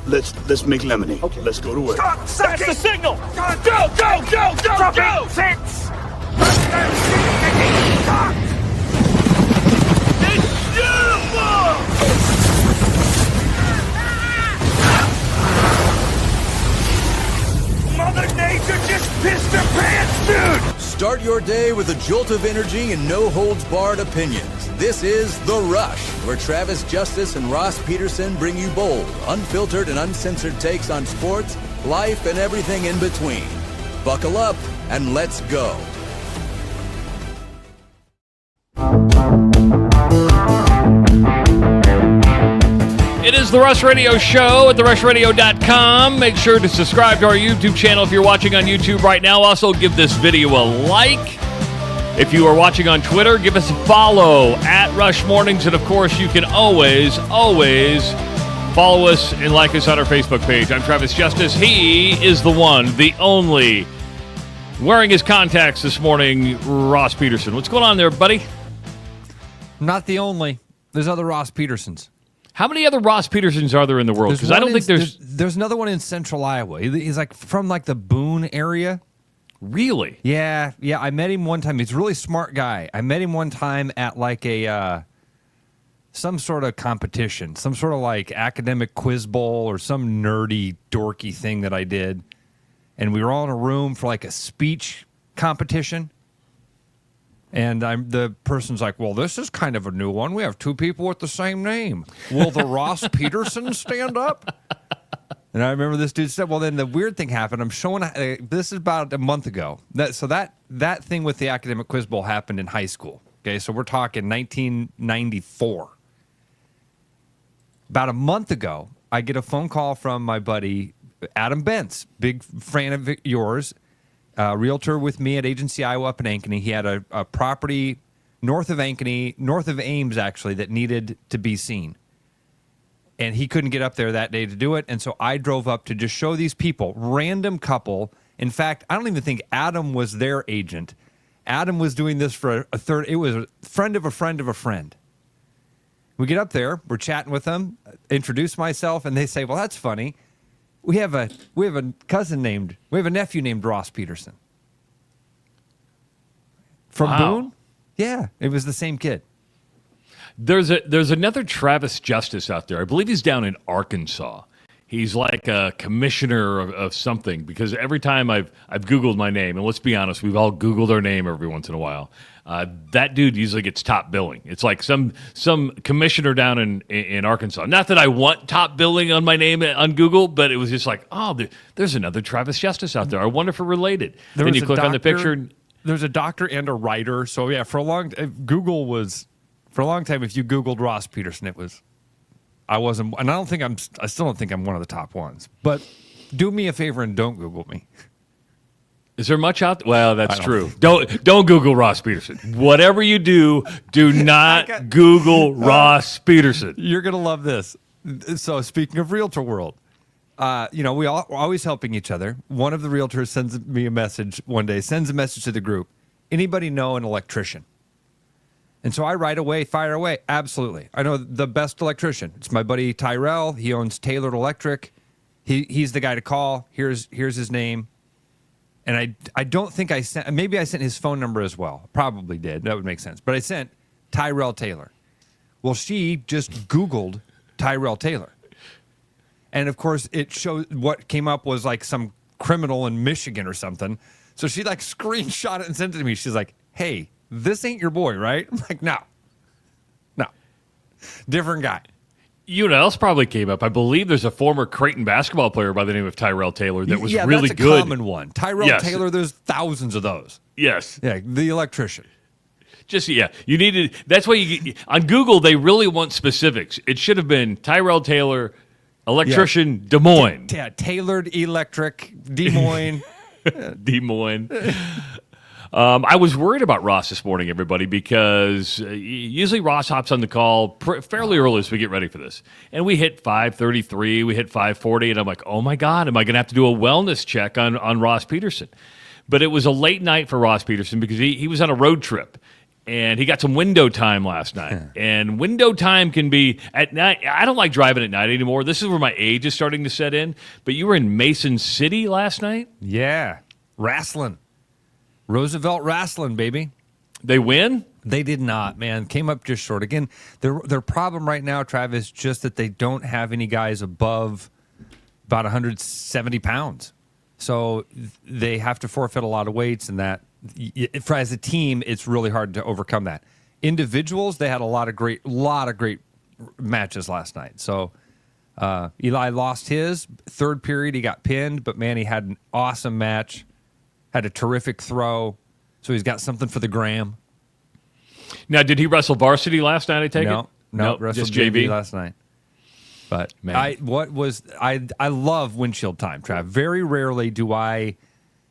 let's make lemonade. Okay. Let's go to work. That's the signal! Go! Fence! It's beautiful! Mother Nature just pissed her pants, dude! Start your day with a jolt of energy and no-holds-barred opinions. This is The Rush, where Travis Justice and Ross Peterson bring you bold, unfiltered, and uncensored takes on sports, life, and everything in between. Buckle up and let's go. It is the Rush Radio Show at therushradio.com. Make sure to subscribe to our YouTube channel if you're watching on YouTube right now. Also, give this video a like. If you are watching on Twitter, give us a follow at Rush Mornings. And, of course, you can always follow us and like us on our Facebook page. I'm Travis Justice. He is the one, the only, wearing his contacts this morning, Ross Peterson. What's going on there, buddy? Not the only. There's other Ross Petersons. How many other Ross Petersons are there in the world? Because I don't think there's another one in Central Iowa. He's like from like the Boone area. Really? Yeah. I met him one time. He's a really smart guy. I met him one time at like a some sort of competition, some sort of like academic quiz bowl or some nerdy dorky thing that I did, and we were all in a room for like a speech competition. And the person's like, well, this is kind of a new one. We have two people with the same name. Will the Ross Peterson stand up? And I remember this dude said, well, then the weird thing happened. I'm showing, this is about a month ago. That thing with the academic quiz bowl happened in high school. Okay, so we're talking 1994. About a month ago, I get a phone call from my buddy, Adam Bentz, big fan of yours, realtor with me at Agency Iowa up in Ankeny. He had a property north of Ankeny, north of Ames, actually, that needed to be seen. And he couldn't get up there that day to do it. And so I drove up to just show these people, random couple. In fact, I don't even think Adam was their agent. Adam was doing this for a third. It was a friend of a friend of a friend. We get up there, we're chatting with them, introduce myself, and they say, well, that's funny. We have a nephew named Ross Peterson. From Boone? Yeah, it was the same kid. There's another Travis Justice out there. I believe he's down in Arkansas. He's like a commissioner of something, because every time I've Googled my name, and let's be honest, we've all Googled our name every once in a while. That dude usually gets top billing. It's like some commissioner down in Arkansas. Not that I want top billing on my name on Google, but it was just like, oh, there's another Travis Justice out there. I wonder if we're related. Then you click on the picture. There's a doctor and a writer. So yeah, for a long time, if you Googled Ross Peterson, I wasn't, and I still don't think I'm one of the top ones. But do me a favor and don't Google me. Is there much out there? Well, that's true. Don't Google Ross Peterson. Whatever you do not Google Ross Peterson. You're going to love this. So speaking of realtor world, we're always helping each other. One of the realtors sends me a message one day, sends a message to the group. Anybody know an electrician? And so I fire away. Absolutely. I know the best electrician. It's my buddy Tyrell. He owns Tailored Electric. He's the guy to call. Here's his name. And I don't think maybe I sent his phone number as well. Probably did. That would make sense. But I sent Tyrell Taylor. Well, she just Googled Tyrell Taylor. And of course, it showed what came up was like some criminal in Michigan or something. So she like screenshot it and sent it to me. She's like, hey, this ain't your boy, right? I'm like, no. Different guy. You know, else probably came up. I believe there's a former Creighton basketball player by the name of Tyrell Taylor that was really good. That's a common one. Tyrell Taylor, there's thousands of those. Yes. Yeah, the electrician. You needed, that's why on Google, they really want specifics. It should have been Tyrell Taylor, electrician, Des Moines. Tailored Electric, Des Moines. Des Moines. I was worried about Ross this morning, everybody, because usually Ross hops on the call fairly early as we get ready for this. And we hit 5:33, we hit 5:40, and I'm like, oh my God, am I going to have to do a wellness check on Ross Peterson? But it was a late night for Ross Peterson because he was on a road trip. and he got some window time last night. And window time can be at night. I don't like driving at night anymore. This is where my age is starting to set in. But you were in Mason City last night? Yeah. Wrestling. Roosevelt wrestling, baby. They win? They did not, man. Came up just short. Again, their problem right now, Travis, just that they don't have any guys above about 170 pounds. So they have to forfeit a lot of weights, and that, as a team, it's really hard to overcome that. Individuals, they had a lot of great matches last night. So Eli lost his third period. He got pinned, but man, he had an awesome match. Had a terrific throw. So he's got something for the gram. Now, did he wrestle varsity last night, I take it? No, wrestled just JV last night. But man. I love windshield time, Trav. Very rarely do I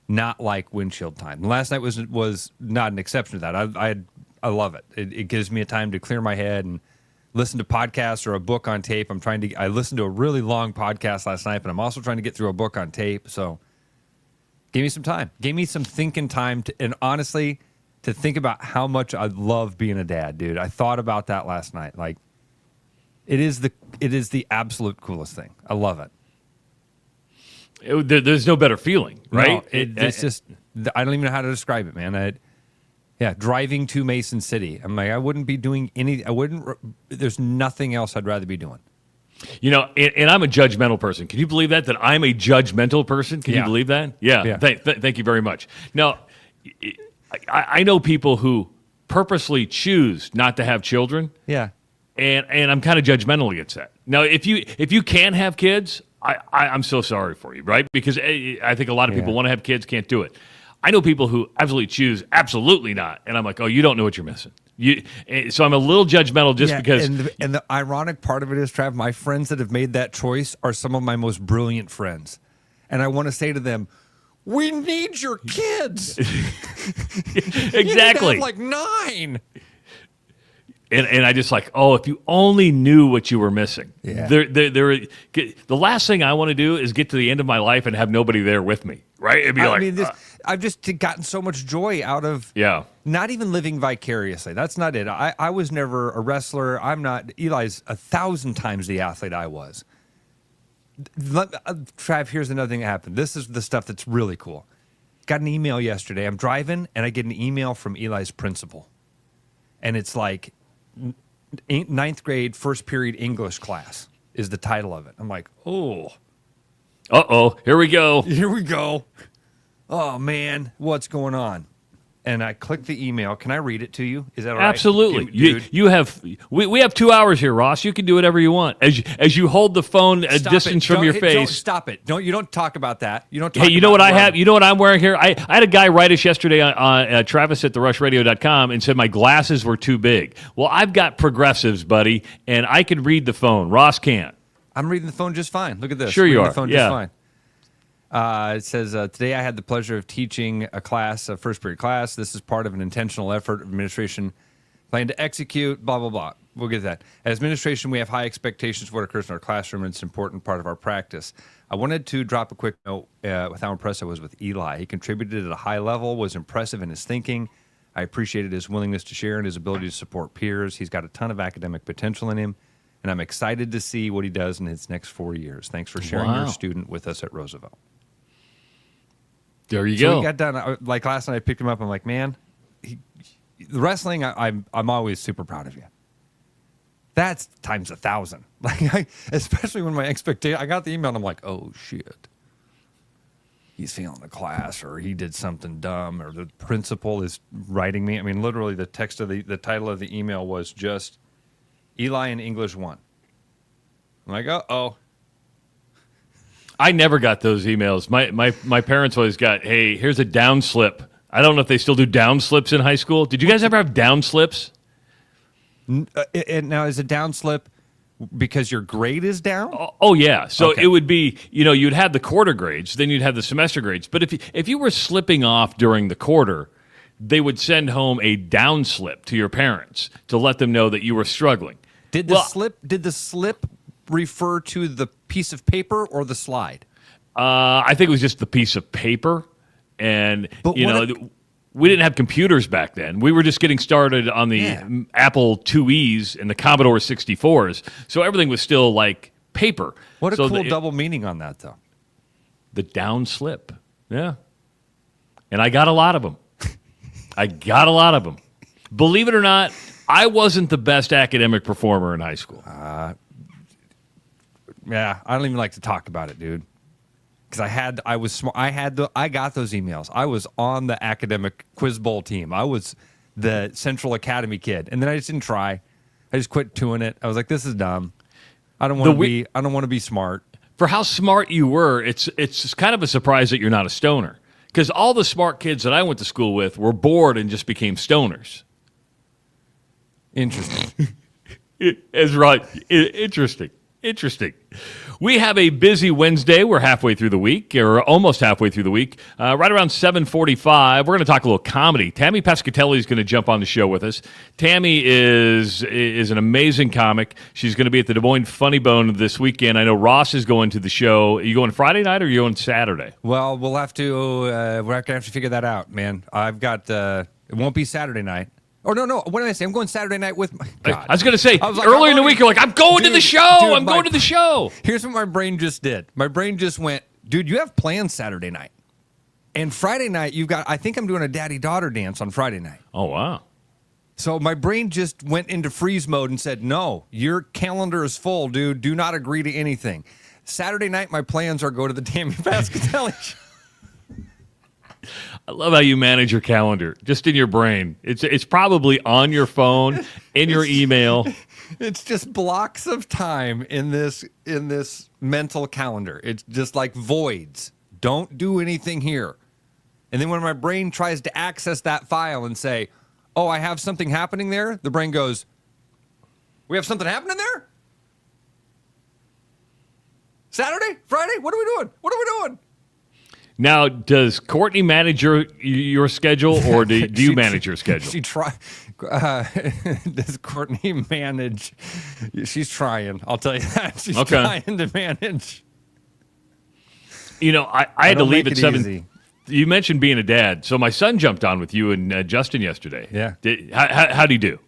not like windshield time. Last night was not an exception to that. I love it. It gives me a time to clear my head and listen to podcasts or a book on tape. I listened to a really long podcast last night, but I'm also trying to get through a book on tape. So give me some time. Give me some thinking time and honestly, to think about how much I love being a dad, dude. I thought about that last night. Like, it is the absolute coolest thing. I love it. There's no better feeling, right? No, it's just, I don't even know how to describe it, man. Driving to Mason City. I'm like, I wouldn't be doing there's nothing else I'd rather be doing. You know, and I'm a judgmental person. Can you believe that I'm a judgmental person? Can you believe that? Yeah. Thank you very much. Now, I know people who purposely choose not to have children. Yeah. And I'm kind of judgmental against that. Now, if you can have kids, I'm so sorry for you, right? Because I think a lot of people want to have kids, can't do it. I know people who absolutely choose absolutely not, and I'm like, oh, you don't know what you're missing. So I'm a little judgmental just because. And the ironic part of it is, Trav, my friends that have made that choice are some of my most brilliant friends, and I want to say to them, we need your kids. Exactly. You need to have like 9. And I just like, oh, if you only knew what you were missing. Yeah. The last thing I want to do is get to the end of my life and have nobody there with me, right? It'd be I've just gotten so much joy out of not even living vicariously. That's not it. I was never a wrestler. I'm not. Eli's 1,000 times the athlete I was. Trav, here's another thing that happened. This is the stuff that's really cool. Got an email yesterday. I'm driving, and I get an email from Eli's principal. And it's like, 9th grade, first period English class is the title of it. I'm like, oh. Uh-oh, here we go. Here we go. Oh, man, what's going on? And I click the email. Can I read it to you? Is that all right? Absolutely. Dude. You have we have 2 hours here, Ross. You can do whatever you want. As you hold the phone a distance from your face. Don't stop it. You don't talk about that. You don't talk Hey, you know what I have? You know what I'm wearing here? I had a guy write us yesterday on Travis at therushladio.com and said my glasses were too big. Well, I've got progressives, buddy, and I can read the phone. Ross can't. I'm reading the phone just fine. Look at this. Sure you are. The phone just fine. It says, today I had the pleasure of teaching a class, a first period class. This is part of an intentional effort administration plan to execute, blah, blah, blah. We'll get to that. As administration, we have high expectations for what occurs in our classroom, and it's an important part of our practice. I wanted to drop a quick note with how impressed I was with Eli. He contributed at a high level, was impressive in his thinking. I appreciated his willingness to share and his ability to support peers. He's got a ton of academic potential in him, and I'm excited to see what he does in his next 4 years. Thanks for sharing your student with us at Roosevelt. There you go. We got done. Like last night, I picked him up. I'm like, man, the wrestling. I'm always super proud of you. That's times 1,000. Like, especially when my expectation. I got the email and I'm like, oh shit, he's failing the class, or he did something dumb, or the principal is writing me. I mean, literally, the text of the title of the email was just Eli in English 1. I'm like, oh. I never got those emails. My parents always got, hey, here's a down slip. I don't know if they still do down slips in high school. Did you guys ever have down slips? Now, is a down slip because your grade is down? Oh yeah. So okay. It would be, you'd have the quarter grades, then you'd have the semester grades. But if you were slipping off during the quarter, they would send home a down slip to your parents to let them know that you were struggling. Did the slip refer to the piece of paper or the slide? I think it was just the piece of paper, and we didn't have computers back then. We were just getting started on the Apple IIes and the Commodore 64s. So everything was still like paper. What a cool double meaning on that, though. The down slip. Yeah. And I got a lot of them. Believe it or not, I wasn't the best academic performer in high school. Yeah, I don't even like to talk about it, dude. Because I was smart. I got those emails. I was on the academic quiz bowl team. I was the Central Academy kid, and then I just didn't try. I just quit doing it. I was like, this is dumb. I don't want to be. I don't want to be smart. For how smart you were, it's kind of a surprise that you're not a stoner. Because all the smart kids that I went to school with were bored and just became stoners. Interesting. It's right. Interesting. We have a busy Wednesday. We're halfway through the week, or almost halfway through the week. Right around 7:45, we're going to talk a little comedy. Tammy Pescatelli is going to jump on the show with us. Tammy is an amazing comic. She's going to be at the Des Moines Funnybone this weekend. I know Ross is going to the show. Are you going Friday night or are you going Saturday? Well, we'll have to. We're going to have to figure that out, man. I've got. It won't be Saturday night. Oh, no. What did I say? I'm going Saturday night with my... God. I was going to say, earlier in the week, you're like, I'm going to the show. I'm going to the show. Here's what my brain just did. My brain just went, dude, you have plans Saturday night. And Friday night, you've got... I think I'm doing a daddy-daughter dance on Friday night. Oh, wow. So my brain just went into freeze mode and said, no, your calendar is full, dude. Do not agree to anything. Saturday night, my plans are go to the Tammy Pescatelli show. I love how you manage your calendar, just in your brain. It's probably on your phone, in your email. It's just blocks of time in this mental calendar. It's just like voids. Don't do anything here. And then when my brain tries to access that file and say, oh, I have something happening there, the brain goes, we have something happening there? Saturday? Friday? What are we doing? Now, does Courtney manage your schedule, or do you manage your schedule? Does Courtney manage? She's trying. I'll tell you that. She's trying to manage. You know, I had to leave at 7. Easy. You mentioned being a dad, so my son jumped on with you and Justin yesterday. Yeah. How do you do?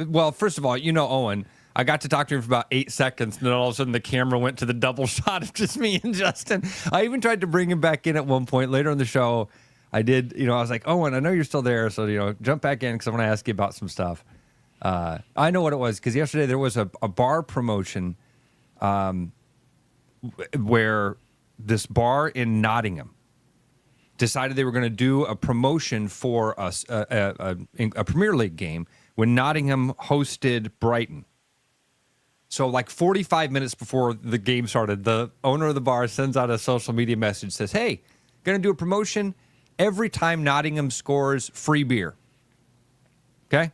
Well, first of all, you know Owen. I got to talk to him for about 8 seconds, and then all of a sudden the camera went to the double shot of just me and Justin. I even tried to bring him back in at one point later in the show. I did, I was like, Owen, I know you're still there, so, jump back in because I want to ask you about some stuff. I know what it was, because yesterday there was a bar promotion where this bar in Nottingham decided they were going to do a promotion for a Premier League game when Nottingham hosted Brighton. So like 45 minutes before the game started, the owner of the bar sends out a social media message, says, hey, going to do a promotion. Every time Nottingham scores, free beer. Okay?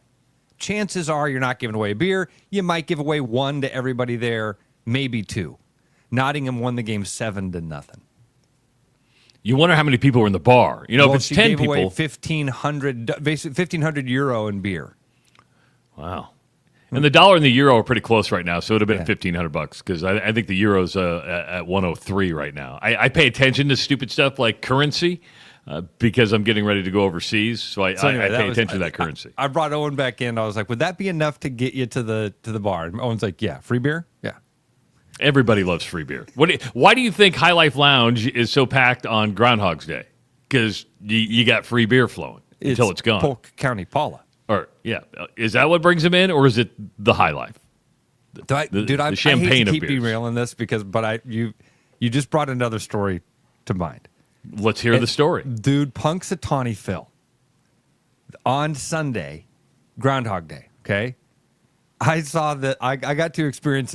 Chances are you're not giving away a beer. You might give away 1 to everybody there, maybe 2. Nottingham won the game 7-0. You wonder how many people were in the bar. If it's 10 people. Away 1,500 euro in beer. Wow. And the dollar and the euro are pretty close right now, so it would have been $1,500 because I think the euro's at 103 right now. I pay attention to stupid stuff like currency because I'm getting ready to go overseas, so I pay attention to that currency. I brought Owen back in. I was like, would that be enough to get you to the bar? And Owen's like, yeah, free beer? Yeah. Everybody loves free beer. Why do you think High Life Lounge is so packed on Groundhog's Day? Because you got free beer flowing until it's gone. Polk County Paula. Or is that what brings him in, or is it the High Life? I hate to keep derailing this you just brought another story to mind. Let's hear the story, dude. Punxsutawney Phil on Sunday, Groundhog Day. Okay, I saw that. I got to experience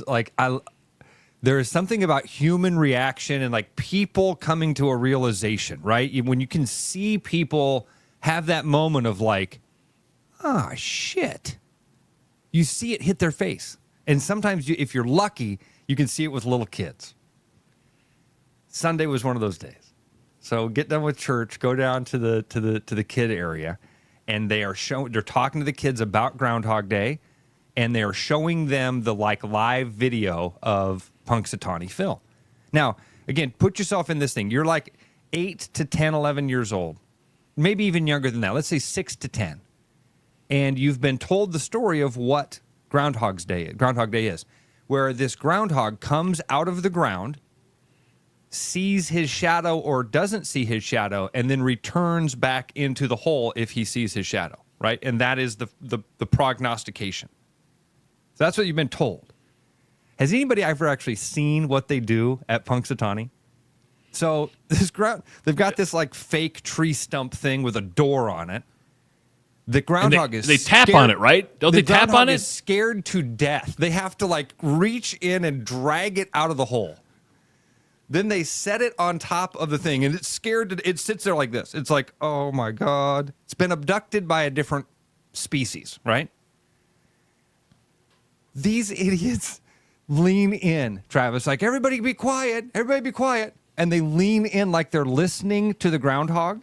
there is something about human reaction and like people coming to a realization, right? When you can see people have that moment of like, oh, shit. You see it hit their face. And sometimes, if you're lucky, you can see it with little kids. Sunday was one of those days. So get done with church, go down to the kid area, and they're talking to the kids about Groundhog Day, and they're showing them the live video of Punxsutawney Phil. Now, again, put yourself in this thing. You're like 8 to 10, 11 years old. maybe even younger than that. Let's say 6 to 10. And you've been told the story of what Groundhog Day is, where this groundhog comes out of the ground, sees his shadow or doesn't see his shadow, and then returns back into the hole if he sees his shadow, right? And that is the prognostication. So that's what you've been told. Has anybody ever actually seen what they do at Punxsutawney? So they've got this like fake tree stump thing with a door on it. The groundhog they tap on it, right? Don't they tap on it? Is scared to death. They have to like reach in and drag it out of the hole. Then they set it on top of the thing, and it's scared. It sits there like this. It's like, oh my God. It's been abducted by a different species, right? These idiots lean in, Travis, like, everybody be quiet. Everybody be quiet. And they lean in like they're listening to the groundhog.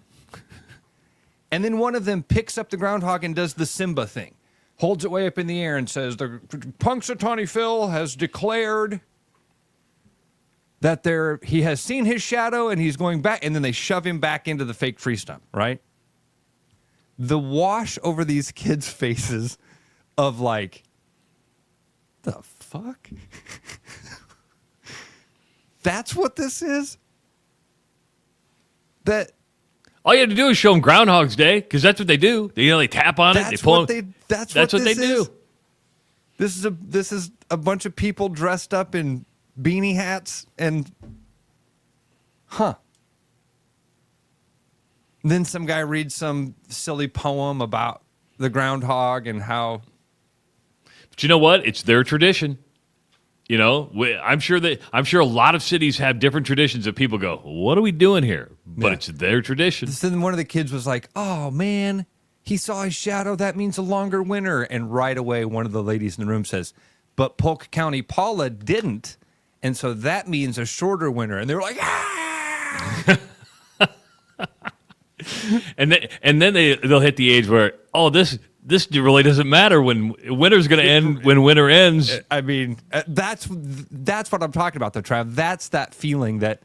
And then one of them picks up the groundhog and does the Simba thing. Holds it way up in the air and says, the Punxsutawney Phil has declared that he has seen his shadow and he's going back. And then they shove him back into the fake tree stump, right? The wash over these kids' faces of like, the fuck? That's what this is? All you have to do is show them Groundhog's Day, because that's what they do. They tap on it. They pull That's what they is. do. This is a bunch of people dressed up in beanie hats and, Then some guy reads some silly poem about the groundhog and how. But you know what? It's their tradition. I'm sure a lot of cities have different traditions that people go, what are we doing here? But It's their tradition. Then one of the kids was like, oh man, he saw his shadow. That means a longer winter. And right away, one of the ladies in the room says, but Polk County Paula didn't. And so that means a shorter winter. And they were like, ah! and then they'll hit the age where, this really doesn't matter when winter's going to end when winter ends. I mean, that's what I'm talking about, though, Trav. That's that feeling that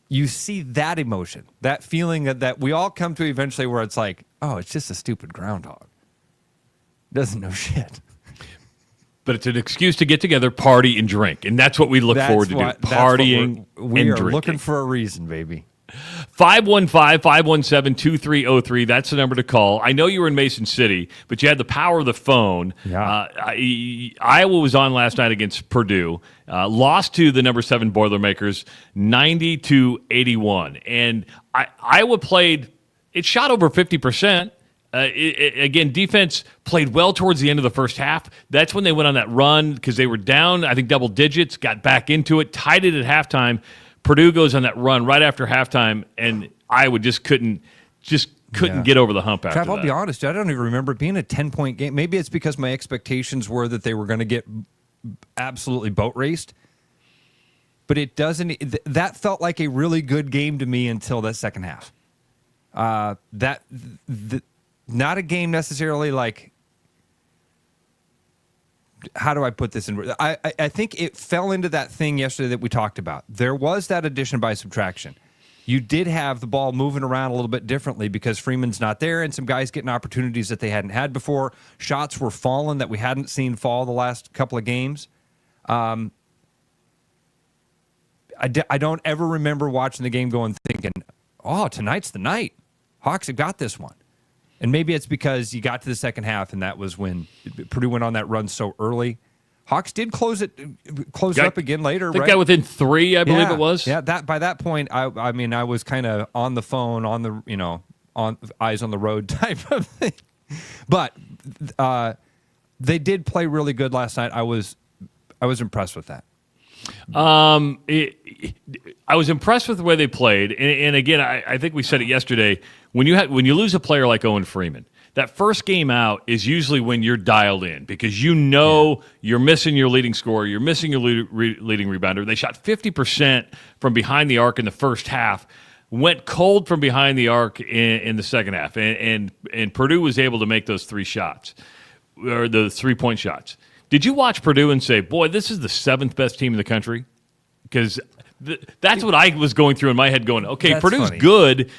you see, that emotion, that feeling that we all come to eventually, where it's like, oh, it's just a stupid groundhog. Doesn't know shit. But it's an excuse to get together, party, and drink, and that's what we look forward to do: partying we and are drinking. Looking for a reason, baby. 515-517-2303. That's the number to call. I know you were in Mason City, but you had the power of the phone. Yeah. Iowa was on last night against Purdue. Lost to the number 7 Boilermakers, 90-81. And Iowa played. It shot over 50%. Again, defense played well towards the end of the first half. That's when they went on that run because they were down, I think, double digits, got back into it, tied it at halftime. Purdue goes on that run right after halftime, and Iowa just couldn't get over the hump after that. I'll be honest, I don't even remember it being a 10-point game. Maybe it's because my expectations were that they were going to get absolutely boat raced. But it doesn't. That felt like a really good game to me until that second half. Not a game necessarily like. How do I put this in? I think it fell into that thing yesterday that we talked about. There was that addition by subtraction. You did have the ball moving around a little bit differently because Freeman's not there and some guys getting opportunities that they hadn't had before. Shots were falling that we hadn't seen fall the last couple of games. I don't ever remember watching the game going thinking, oh, tonight's the night. Hawks have got this one. And maybe it's because you got to the second half, and that was when Purdue went on that run so early. Hawks did close it up again later, right? Got within 3, I believe it was. Yeah, by that point, I mean, I was kind of on the phone, on the on eyes on the road type of thing. But they did play really good last night. I was impressed with that. I was impressed with the way they played, and again, I think we said it yesterday. When you lose a player like Owen Freeman, that first game out is usually when you're dialed in because you're missing your leading scorer, you're missing your leading rebounder. They shot 50% from behind the arc in the first half, went cold from behind the arc in the second half, and Purdue was able to make those 3 shots, or the 3-point shots. Did you watch Purdue and say, boy, this is the 7th best team in the country? Because that's what I was going through in my head going, okay, That's Purdue's funny. good,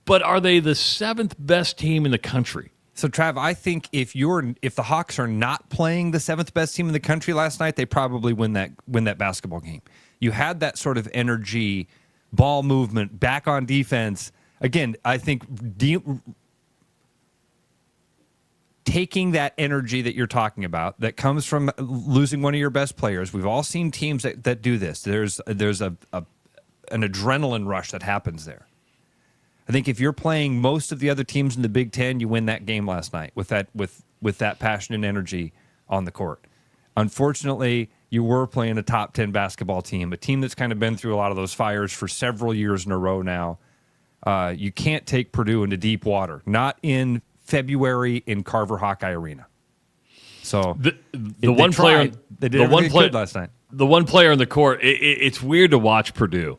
but are they the 7th best team in the country? So, Trav, I think if the Hawks are not playing the 7th best team in the country last night, they probably win that basketball game. You had that sort of energy, ball movement, back on defense. Again, I think taking that energy that you're talking about that comes from losing one of your best players. We've all seen teams that do this. There's an adrenaline rush that happens there. I think if you're playing most of the other teams in the Big Ten, you win that game last night with that passion and energy on the court. Unfortunately, you were playing a top 10 basketball team, a team that's kind of been through a lot of those fires for several years in a row now. You can't take Purdue into deep water, not in February in Carver Hawkeye Arena. So the one player they did everything good last night. The one player on the court, it's weird to watch Purdue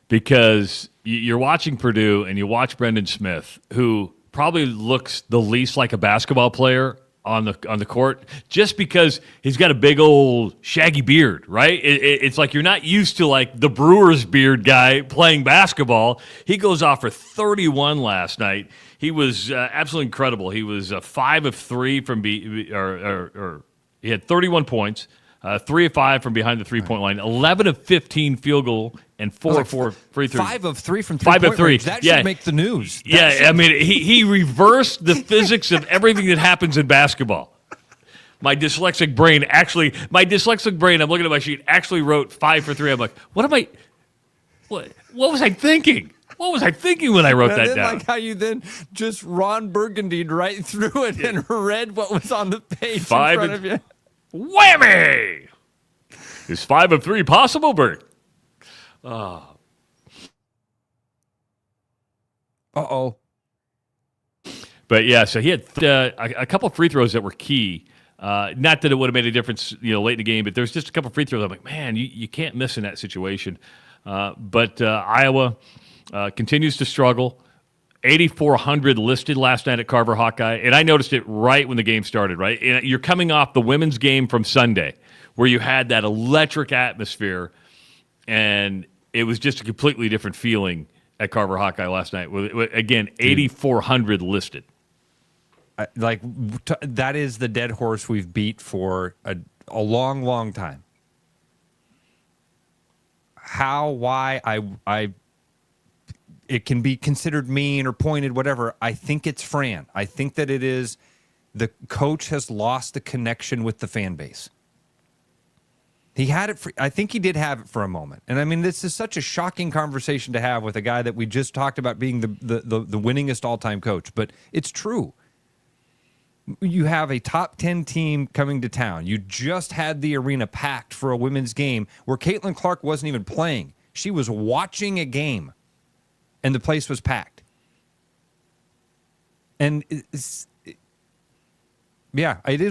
because you're watching Purdue and you watch Brendan Smith, who probably looks the least like a basketball player on the court, just because he's got a big old shaggy beard, right? It's like you're not used to like the Brewers beard guy playing basketball. He goes off for 31 last night. He was absolutely incredible. He was 5 of 3 from he had 31 points, 3 of 5 from behind the 3-point line, 11 of 15 field goal, and 4 of 4 free throws. 5 of 3 from 3-point range. That should make the news. I mean, he reversed the physics of everything that happens in basketball. My dyslexic brain, I'm looking at my sheet, actually wrote 5 for 3. I'm like, what was I thinking? What was I thinking when I wrote that down? Like how you then just Ron Burgundied right through it and read what was on the page 5 in front of you. Whammy! Is 5 of 3 possible, Bert? Uh-oh. But yeah, so he had a couple of free throws that were key. Not that it would have made a difference, late in the game, but there's just a couple of free throws. I'm like, man, you can't miss in that situation. But Iowa continues to struggle. 8,400 listed last night at Carver Hawkeye, and I noticed it right when the game started, right? And you're coming off the women's game from Sunday where you had that electric atmosphere, and it was just a completely different feeling at Carver Hawkeye last night. Again, 8,400 listed. That is the dead horse we've beat for a long, long time. How, why, it can be considered mean or pointed, whatever. I think it's Fran. I think that it is the coach has lost the connection with the fan base. He had it. I think he did have it for a moment. And I mean, this is such a shocking conversation to have with a guy that we just talked about being the winningest all-time coach. But it's true. You have a top 10 team coming to town. You just had the arena packed for a women's game where Caitlin Clark wasn't even playing. She was watching a game, and the place was packed. And it is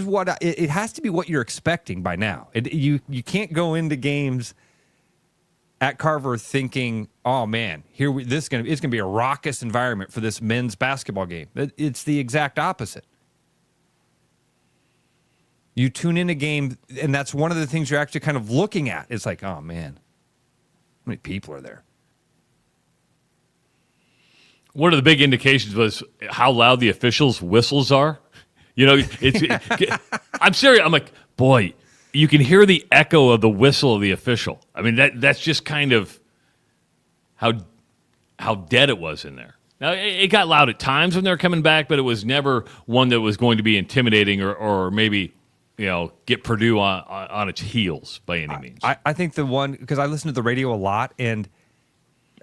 what it has to be what you're expecting by now. You can't go into games at Carver thinking, "Oh man, it's going to be a raucous environment for this men's basketball game." It's the exact opposite. You tune in a game, and that's one of the things you're actually kind of looking at. It's like, "Oh man, how many people are there?" One of the big indications was how loud the officials' whistles are. I'm serious. I'm like, boy, you can hear the echo of the whistle of the official. I mean, that's just kind of how dead it was in there. Now, it got loud at times when they were coming back, but it was never one that was going to be intimidating or maybe, get Purdue on its heels by any means. I think the one, because I listen to the radio a lot, and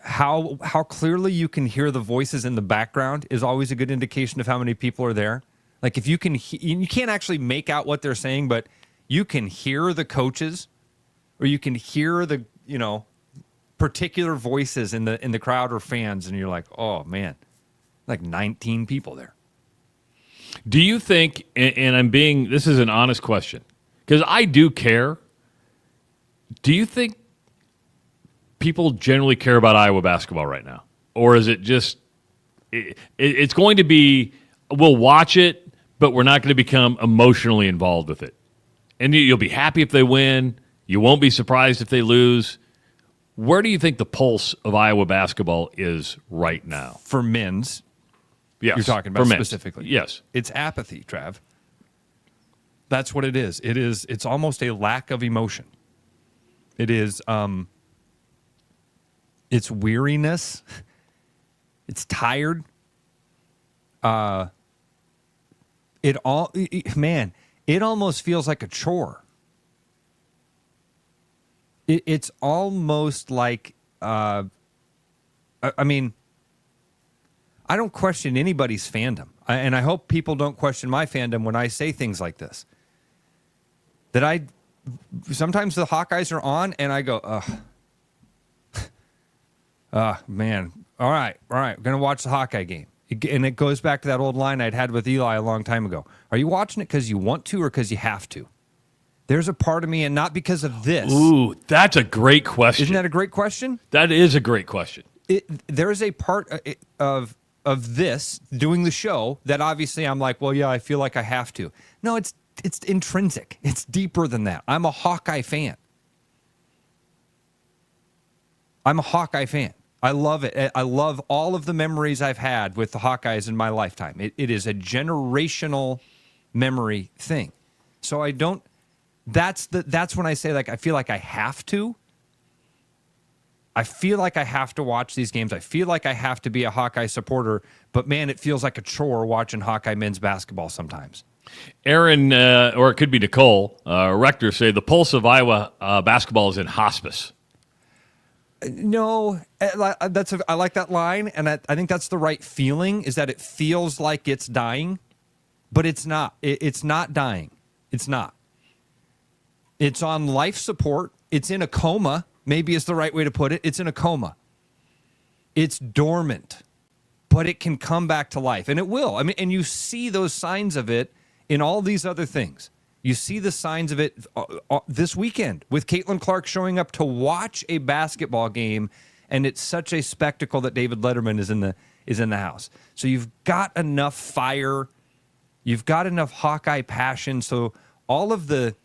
how clearly you can hear the voices in the background is always a good indication of how many people are there. Like if you can't actually make out what they're saying, but you can hear the coaches, or you can hear the particular voices in the crowd or fans, and you're like, oh man, like 19 people there. Do you think? And this is an honest question because I do care. Do you think people generally care about Iowa basketball right now, or is it just it's going to be we'll watch it, but we're not going to become emotionally involved with it? And you'll be happy if they win. You won't be surprised if they lose. Where do you think the pulse of Iowa basketball is right now? For men's, yes, you're talking about for men's. specifically. Yes. It's apathy, Trav. That's what it is. It's almost a lack of emotion. It is, it's weariness. It's tired. It almost feels like a chore. It's almost like, I mean, I don't question anybody's fandom. And I hope people don't question my fandom when I say things like this. Sometimes the Hawkeyes are on and I go, man, all right, we're going to watch the Hawkeye game. And it goes back to that old line I'd had with Eli a long time ago. Are you watching it because you want to or because you have to? There's a part of me, and not because of this. Ooh, that's a great question. Isn't that a great question? That is a great question. There is a part of this, doing the show, that obviously I'm like, well, yeah, I feel like I have to. No, it's intrinsic. It's deeper than that. I'm a Hawkeye fan. I love it. I love all of the memories I've had with the Hawkeyes in my lifetime. It is a generational memory thing. So I don't. That's when I say, like, I feel like I have to. I feel like I have to watch these games. I feel like I have to be a Hawkeye supporter. But man, it feels like a chore watching Hawkeye men's basketball sometimes. Aaron, or it could be Nicole, Rector, say the pulse of Iowa basketball is in hospice. No, I like that line, and I think that's the right feeling, is that it feels like it's dying, but it's not. It's not dying. It's not. It's on life support. It's in a coma, maybe is the right way to put it. It's in a coma. It's dormant, but it can come back to life, and it will. I mean, and you see those signs of it in all these other things. You see the signs of it this weekend with Caitlin Clark showing up to watch a basketball game, and it's such a spectacle that David Letterman is in the house. So you've got enough fire, you've got enough Hawkeye passion. So all of the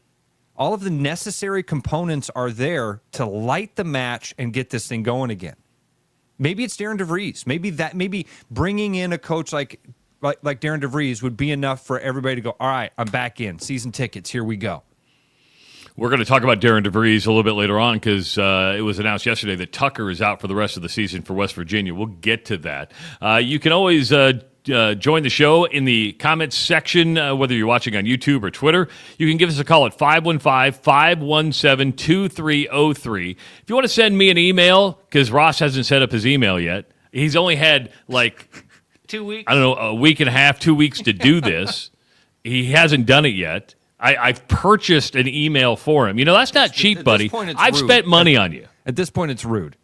necessary components are there to light the match and get this thing going again. Maybe it's Darren DeVries. Maybe bringing in a coach like Darren DeVries would be enough for everybody to go, all right, I'm back in. Season tickets, here we go. We're going to talk about Darren DeVries a little bit later on because it was announced yesterday that Tucker is out for the rest of the season for West Virginia. We'll get to that. You can always join the show in the comments section, whether you're watching on YouTube or Twitter. You can give us a call at 515-517-2303. If you want to send me an email, because Ross hasn't set up his email yet. He's only had like 2 weeks. I don't know, a week and a half, 2 weeks to do this. He hasn't done it yet. I've purchased an email for him. You know, that's not cheap, buddy. I've rude. spent money on you. At this point, it's rude.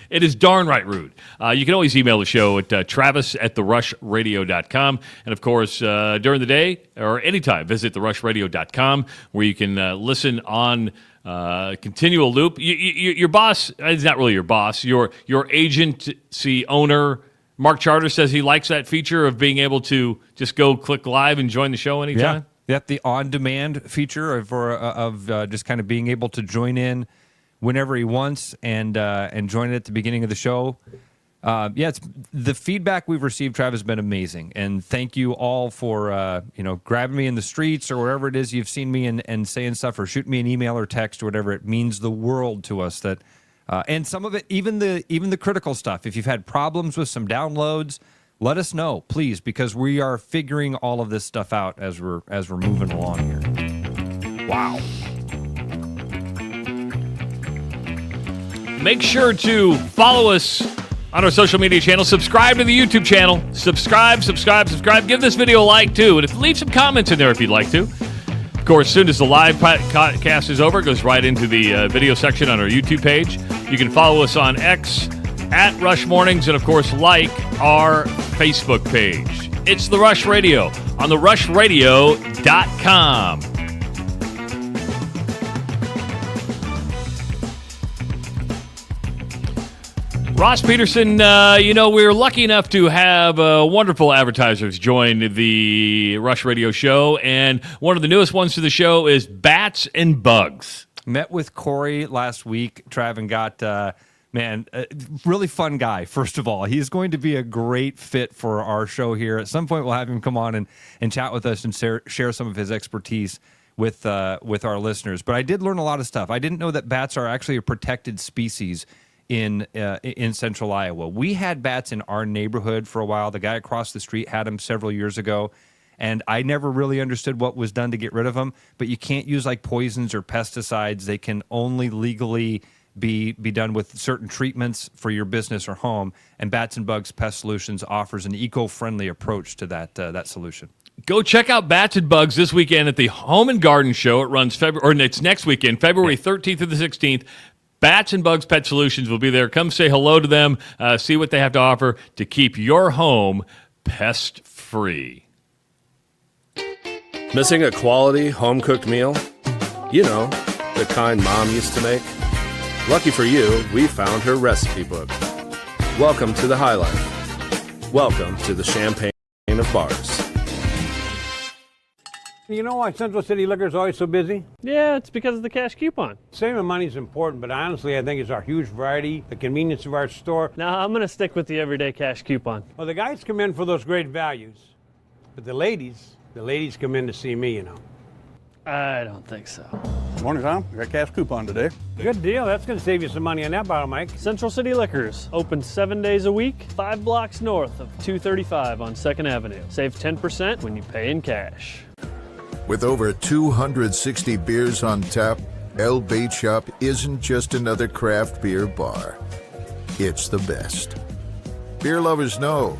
It is darn right rude. You can always email the show at travis@therushladio.com. And, of course, during the day or anytime, visit therushladio.com where you can listen on continual loop. Your boss is not really your boss. Your agency owner, Mark Charter, says he likes that feature of being able to just go click live and join the show anytime. Yeah, the on-demand feature of just kind of being able to join in whenever he wants and join it at the beginning of the show. It's the feedback we've received, Trav, has been amazing, and thank you all for grabbing me in the streets or wherever it is you've seen me and saying stuff or shooting me an email or text or whatever. It means the world to us that. And some of it, even the critical stuff. If you've had problems with some downloads, let us know, please, because we are figuring all of this stuff out as we're moving along here. Wow. Make sure to follow us on our social media channels. Subscribe to the YouTube channel. Subscribe. Give this video a like, too. And leave some comments in there if you'd like to. Of course, as soon as the live podcast is over, it goes right into the video section on our YouTube page. You can follow us on X at Rush Mornings and, of course, like our Facebook page. It's The Rush Radio on therushladio.com. Ross Peterson, we're lucky enough to have wonderful advertisers join the Rush Radio show, and one of the newest ones to the show is Bats and Bugs. Met with Corey last week. Trav, and got, really fun guy, first of all. He's going to be a great fit for our show here. At some point, we'll have him come on and chat with us and share some of his expertise with our listeners. But I did learn a lot of stuff. I didn't know that bats are actually a protected species in central Iowa. We had bats in our neighborhood for a while. The guy across the street had them several years ago, and I never really understood what was done to get rid of them. But you can't use like poisons or pesticides. They can only legally be done with certain treatments for your business or home. And Bats and Bugs Pest Solutions offers an eco-friendly approach to that solution. Go check out Bats and Bugs this weekend at the Home and Garden Show. It runs it's next weekend, February 13th through the 16th. Bats and Bugs Pet Solutions will be there. Come say hello to them. See what they have to offer to keep your home pest-free. Missing a quality home-cooked meal? You know, the kind Mom used to make? Lucky for you, we found her recipe book. Welcome to the High Life. Welcome to the Champagne of Bars. You know why Central City Liquor is always so busy? Yeah, it's because of the cash coupon. Saving money is important, but honestly, I think it's our huge variety, the convenience of our store. No, I'm going to stick with the everyday cash coupon. Well, the guys come in for those great values, but the ladies come in to see me, you know. I don't think so. Morning, Tom. We got cash coupon today. Good deal. That's going to save you some money on that bottle, Mike. Central City Liquors, open 7 days a week, 5 blocks north of 235 on 2nd Avenue. Save 10% when you pay in cash. With over 260 beers on tap, El Bait Shop isn't just another craft beer bar. It's the best. Beer lovers know.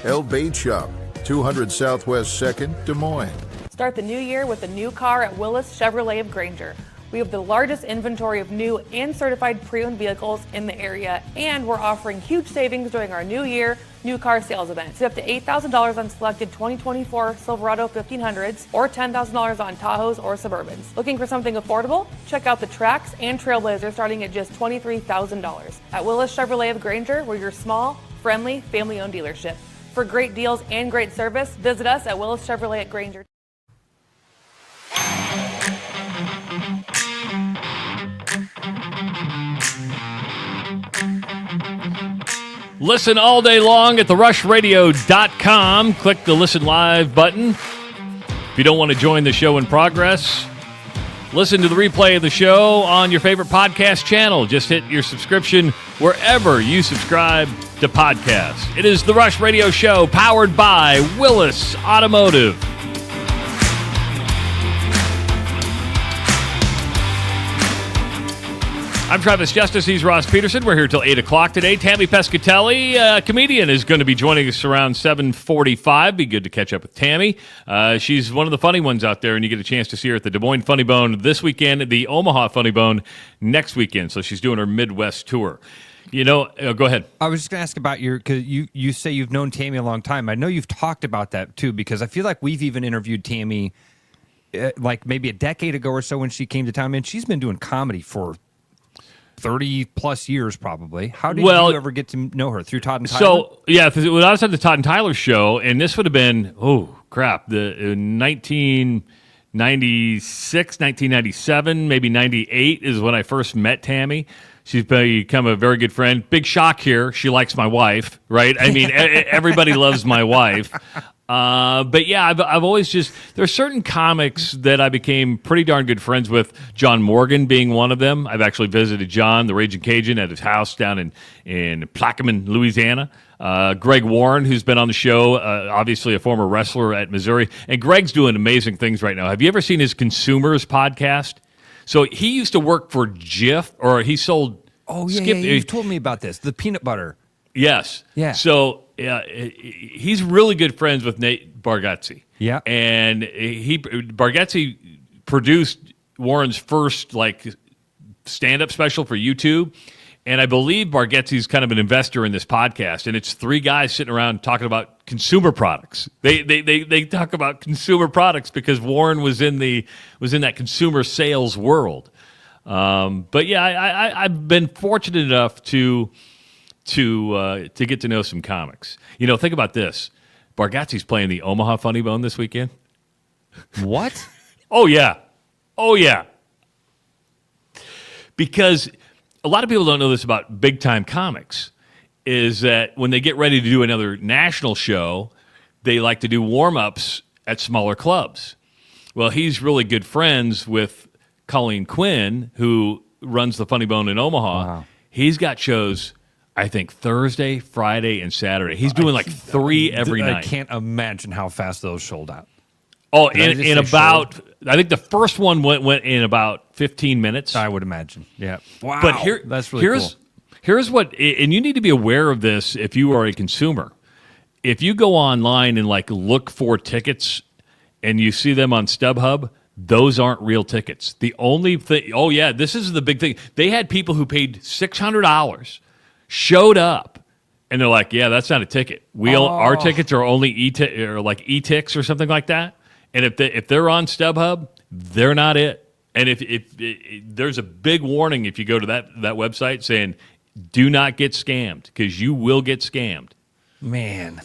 El Bait Shop, 200 Southwest 2nd, Des Moines. Start the new year with a new car at Willis Chevrolet of Granger. We have the largest inventory of new and certified pre-owned vehicles in the area, and we're offering huge savings during our new year new car sales event. Save up to $8,000 on selected 2024 Silverado 1500s or $10,000 on Tahoes or Suburbans. Looking for something affordable? Check out the Trax and Trailblazer starting at just $23,000. At Willis Chevrolet of Granger, we're your small, friendly, family-owned dealership. For great deals and great service, visit us at Willis Chevrolet at Granger. Listen all day long at therushradio.com. Click the Listen Live button. If you don't want to join the show in progress, listen to the replay of the show on your favorite podcast channel. Just hit your subscription wherever you subscribe to podcasts. It is The Rush Radio Show, powered by Willis Automotive. I'm Travis Justice. He's Ross Peterson. We're here till 8 o'clock today. Tammy Pescatelli, a comedian, is going to be joining us around 7:45. Be good to catch up with Tammy. She's one of the funny ones out there, and you get a chance to see her at the Des Moines Funnybone this weekend, the Omaha Funnybone next weekend. So she's doing her Midwest tour. You know, go ahead. I was just going to ask about because you say you've known Tammy a long time. I know you've talked about that, too, because I feel like we've even interviewed Tammy like maybe a decade ago or so when she came to town. Man, she's been doing comedy for 30 plus years, probably. How did you ever get to know her? Through Todd and Tyler? So, yeah, when I was at the Todd and Tyler show, and this would have been, the 1996, 1997, maybe 98 is when I first met Tammy. She's become a very good friend. Big shock here. She likes my wife, right? I mean, everybody loves my wife. But yeah, I've always there are certain comics that I became pretty darn good friends with, John Morgan being one of them. I've actually visited John, the Raging Cajun, at his house down in Plaquemine, Louisiana. Greg Warren, who's been on the show, obviously a former wrestler at Missouri. And Greg's doing amazing things right now. Have you ever seen his Consumers podcast? So he used to work for Jif, or he sold... Oh, yeah, you've told me about this, the peanut butter. Yes. Yeah. So he's really good friends with Nate Bargatze. Yeah. And Bargatze produced Warren's first stand-up special for YouTube. And I believe Bargatze's kind of an investor in this podcast. And it's three guys sitting around talking about consumer products. They talk about consumer products because Warren was in that consumer sales world. But yeah, I've been fortunate enough to get to know some comics. You know, think about this. Bargatze's playing the Omaha Funnybone this weekend. What? Oh, yeah. because a lot of people don't know this about big-time comics, is that when they get ready to do another national show, they like to do warm-ups at smaller clubs. Well, he's really good friends with Colleen Quinn, who runs the Funnybone in Omaha. Wow. He's got shows, I think, Thursday, Friday, and Saturday. He's doing like 3 every night. I can't imagine how fast those sold out. Oh, in about, I think the first one went in about 15 minutes. I would imagine. Yeah. Wow. But that's really cool. Here's what, and you need to be aware of this if you are a consumer. If you go online and like look for tickets and you see them on StubHub, those aren't real tickets. The only thing, oh yeah, this is the big thing. They had people who paid $600, showed up, and they're like, yeah, that's not a ticket. Our tickets are only e-tix or something like that. And if they're on StubHub, they're not it. And if there's a big warning if you go to that website saying, do not get scammed, because you will get scammed. Man,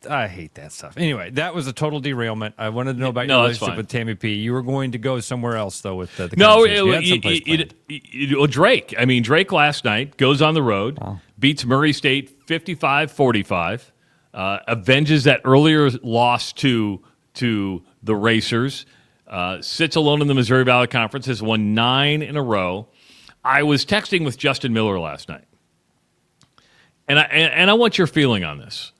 I hate that stuff. Anyway, that was a total derailment. I wanted to know about your relationship with Tammy P. You were going to go somewhere else, though, with the Drake. I mean, Drake last night goes on the road, beats Murray State 55-45, avenges that earlier loss to the Racers, sits alone in the Missouri Valley Conference, has won 9 in a row. I was texting with Justin Miller last night, and I want your feeling on this.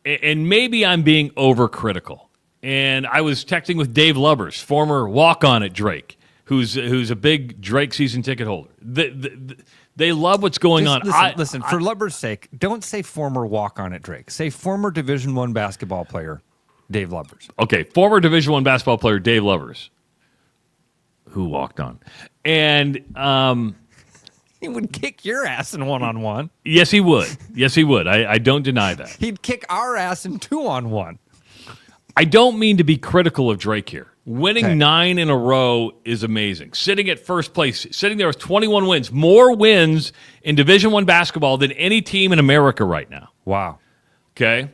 And maybe I'm being overcritical. And I was texting with Dave Lubbers, former walk-on at Drake, who's a big Drake season ticket holder. They love what's going on. Listen, for Lubbers' sake, don't say former walk-on at Drake. Say former Division I basketball player, Dave Lubbers. Okay, former Division I basketball player, Dave Lubbers, who walked on. And he would kick your ass in 1-on-1. Yes, he would. Yes, he would. I don't deny that. He'd kick our ass in 2-on-1. I don't mean to be critical of Drake here. Winning 9 in a row is amazing. Sitting at first place, sitting there with 21 wins, more wins in Division I basketball than any team in America right now. Wow. Okay?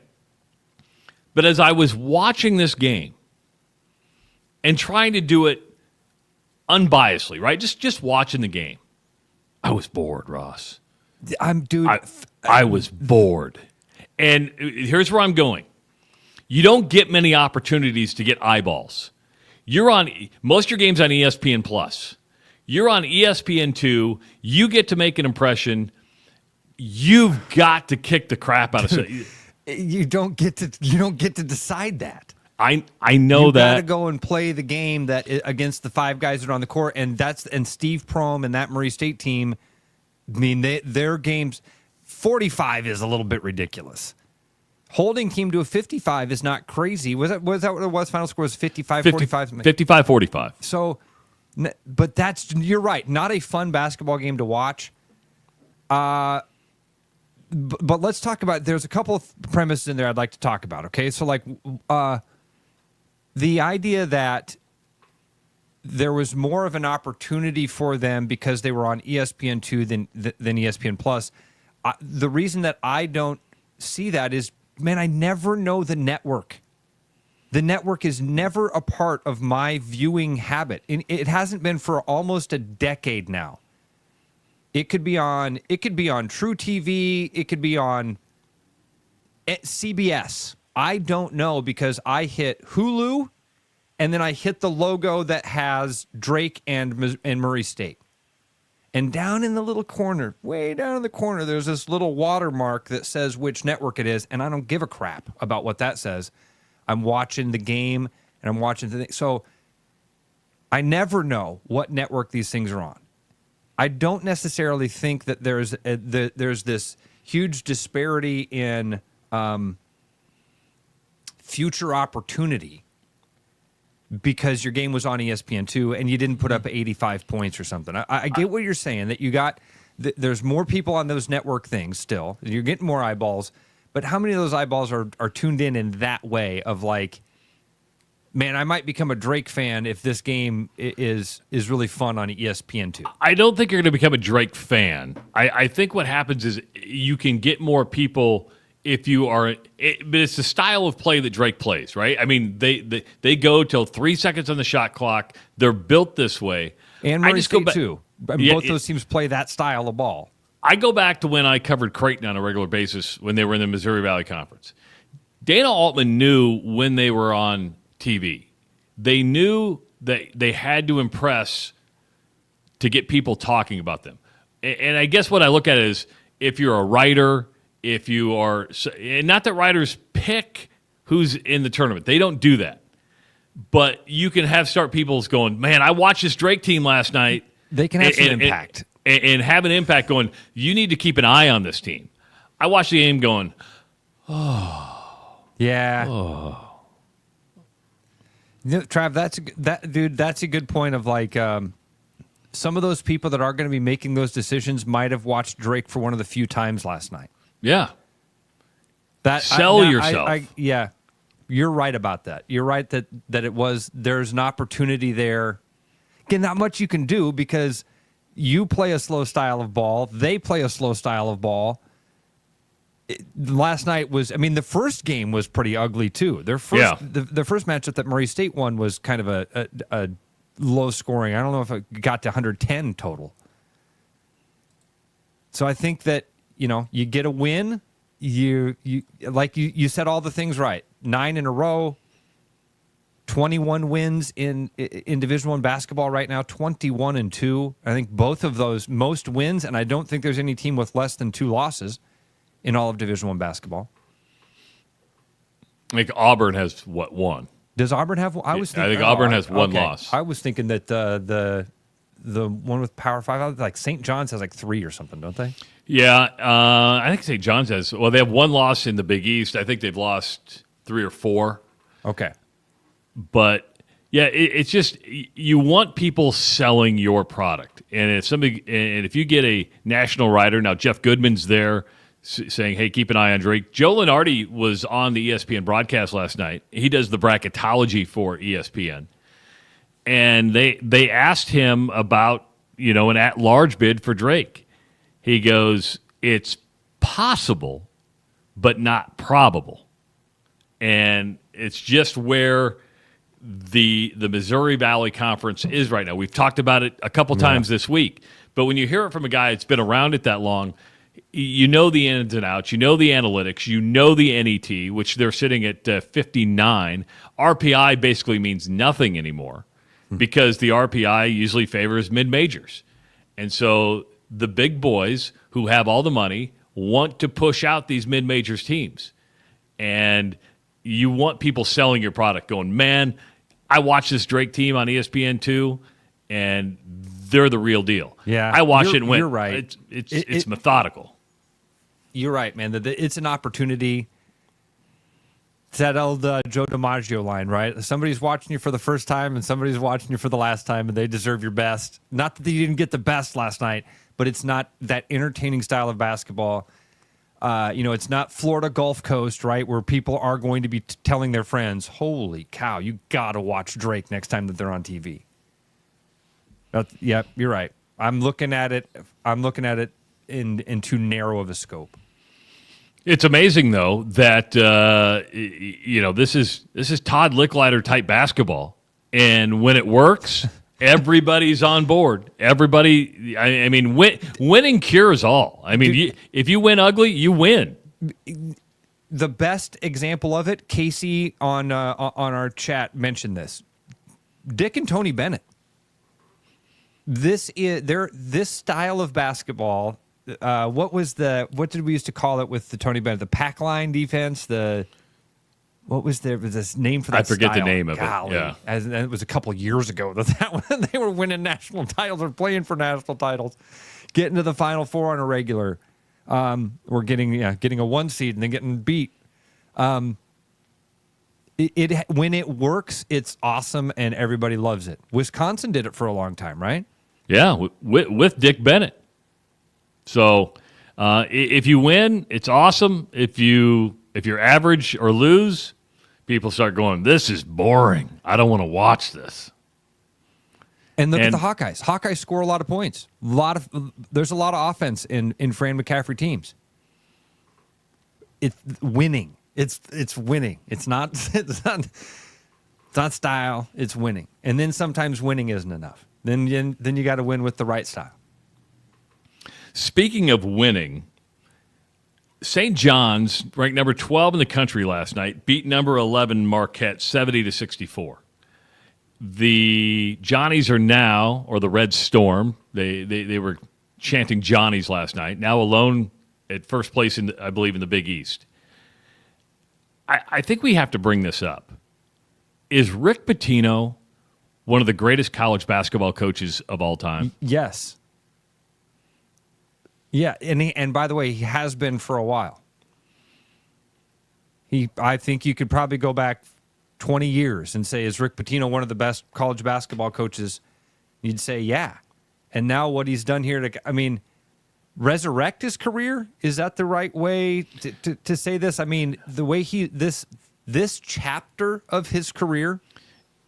But as I was watching this game and trying to do it unbiasedly, right? Just watching the game, I was bored, Ross. I was bored. And here's where I'm going. You don't get many opportunities to get eyeballs. You're on most of your games on ESPN Plus. You're on ESPN2. You get to make an impression. You've got to kick the crap out of it. You don't get to decide that. I know that. You got to go and play the game that against the 5 guys that are on the court, and Steve Prohm and that Murray State team. I mean, their games 45 is a little bit ridiculous. Holding team to a 55 is not crazy. Was that what it was? Final score was 55-45. 55-45. So, but you're right. Not a fun basketball game to watch. But let's talk about. There's a couple of premises in there I'd like to talk about. Okay, so like the idea that there was more of an opportunity for them because they were on ESPN2 than ESPN Plus. The reason that I don't see that is, man, I never know the network. The network is never a part of my viewing habit. It hasn't been for almost a decade now. It could be on True TV. It could be on CBS. I don't know, because I hit Hulu, and then I hit the logo that has Drake and Murray State. And down in the little corner, way down in the corner, there's this little watermark that says which network it is, and I don't give a crap about what that says. I'm watching the game, and I'm watching the thing. So I never know what network these things are on. I don't necessarily think that there's this huge disparity in future opportunity because your game was on ESPN2 and you didn't put up 85 points or something. I get what you're saying, that you got there's more people on those network things still. You're getting more eyeballs, but how many of those eyeballs are tuned in that way of like, man, I might become a Drake fan if this game is really fun on ESPN2. I don't think you're going to become a Drake fan. I think what happens is you can get more people if you are, but it's the style of play that Drake plays, right? I mean, they go till 3 seconds on the shot clock. They're built this way. And Murray State too. Both those teams play that style of ball. I go back to when I covered Creighton on a regular basis when they were in the Missouri Valley Conference. Dana Altman knew when they were on TV. They knew that they had to impress to get people talking about them. And I guess what I look at is if you're a writer, if you are – and not that writers pick who's in the tournament. They don't do that. But you can have start people's going, man, I watched this Drake team last night. They can have some impact. And have an impact going, you need to keep an eye on this team. I watched the game going, oh. Yeah. Oh. You know, Trav, that's a good point of like some of those people that are going to be making those decisions might have watched Drake for one of the few times last night. Yeah. Sell yourself. Yeah. You're right about that. You're right that there's an opportunity there. Again, not much you can do because you play a slow style of ball. They play a slow style of ball. Last night was, the first game was pretty ugly too. The first matchup that Murray State won was kind of a low scoring. I don't know if it got to 110 total. So I think that, you get a win. You said all the things right. 9 in a row, 21 wins in Division I basketball right now, 21-2. I think both of those most wins, and I don't think there's any team with less than 2 losses in all of Division I basketball. I think Auburn has one? Does Auburn have one? I think Auburn has one loss. I was thinking that the one with Power 5, like St. John's has like 3 or something, don't they? Yeah, I think St. John's has. Well, they have one loss in the Big East. I think they've lost 3 or 4. Okay. But yeah, it's just you want people selling your product, and if you get a national writer, now Jeff Goodman's there saying, "Hey, keep an eye on Drake." Joe Lenardi was on the ESPN broadcast last night. He does the bracketology for ESPN, and they asked him about an at-large bid for Drake. He goes, "It's possible, but not probable," and it's just where the Missouri Valley Conference is right now. We've talked about it a couple times this week, but when you hear it from a guy that's been around it that long, you know the ins and outs, you know the analytics, you know the NET, which they're sitting at 59. RPI basically means nothing anymore because the RPI usually favors mid-majors. And so the big boys who have all the money want to push out these mid-majors teams. And you want people selling your product going, man, I watched this Drake team on ESPN2, and they're the real deal. Yeah, I watched it and went, you're right. It's methodical. You're right, man. It's an opportunity. It's that old Joe DiMaggio line, right? Somebody's watching you for the first time and somebody's watching you for the last time, and they deserve your best. Not that you didn't get the best last night, but it's not that entertaining style of basketball. It's not Florida Gulf Coast, right, where people are going to be telling their friends, holy cow, you got to watch Drake next time that they're on TV. Yeah, you're right. I'm looking at it in too narrow of a scope. It's amazing, though, that this is Todd Licklider type basketball, and when it works, everybody's on board. Everybody, winning cures all. If you win ugly, you win. The best example of it, Casey on our chat mentioned this. Dick and Tony Bennett. This style of basketball. What did we used to call it with the Tony Bennett? The pack line defense. What was this name for that? I forget style? the name of Golly. it. Yeah, and it was a couple of years ago that one, they were winning national titles or playing for national titles, getting to the Final Four on a regular, or getting a 1 seed and then getting beat. When it works, it's awesome and everybody loves it. Wisconsin did it for a long time, right? Yeah, with Dick Bennett. So if you win, it's awesome. If you're average or lose, people start going, this is boring. I don't want to watch this. And look at the Hawkeyes. Hawkeyes score a lot of points. There's a lot of offense in Fran McCaffrey teams. It's winning. It's winning. It's not style. It's winning. And then sometimes winning isn't enough. then you got to win with the right style. Speaking of winning, St. John's, ranked number 12 in the country last night, beat number 11 Marquette 70-64. The Johnnies are now, or the Red Storm, they were chanting Johnnies last night, now alone at first place, I believe, in the Big East. I think we have to bring this up. Is Rick Pitino one of the greatest college basketball coaches of all time? Yes. Yeah, and by the way, he has been for a while. I think you could probably go back 20 years and say, is Rick Pitino one of the best college basketball coaches? You'd say, yeah. And now what he's done here resurrect his career? Is that the right way to say this? I mean, the way this chapter of his career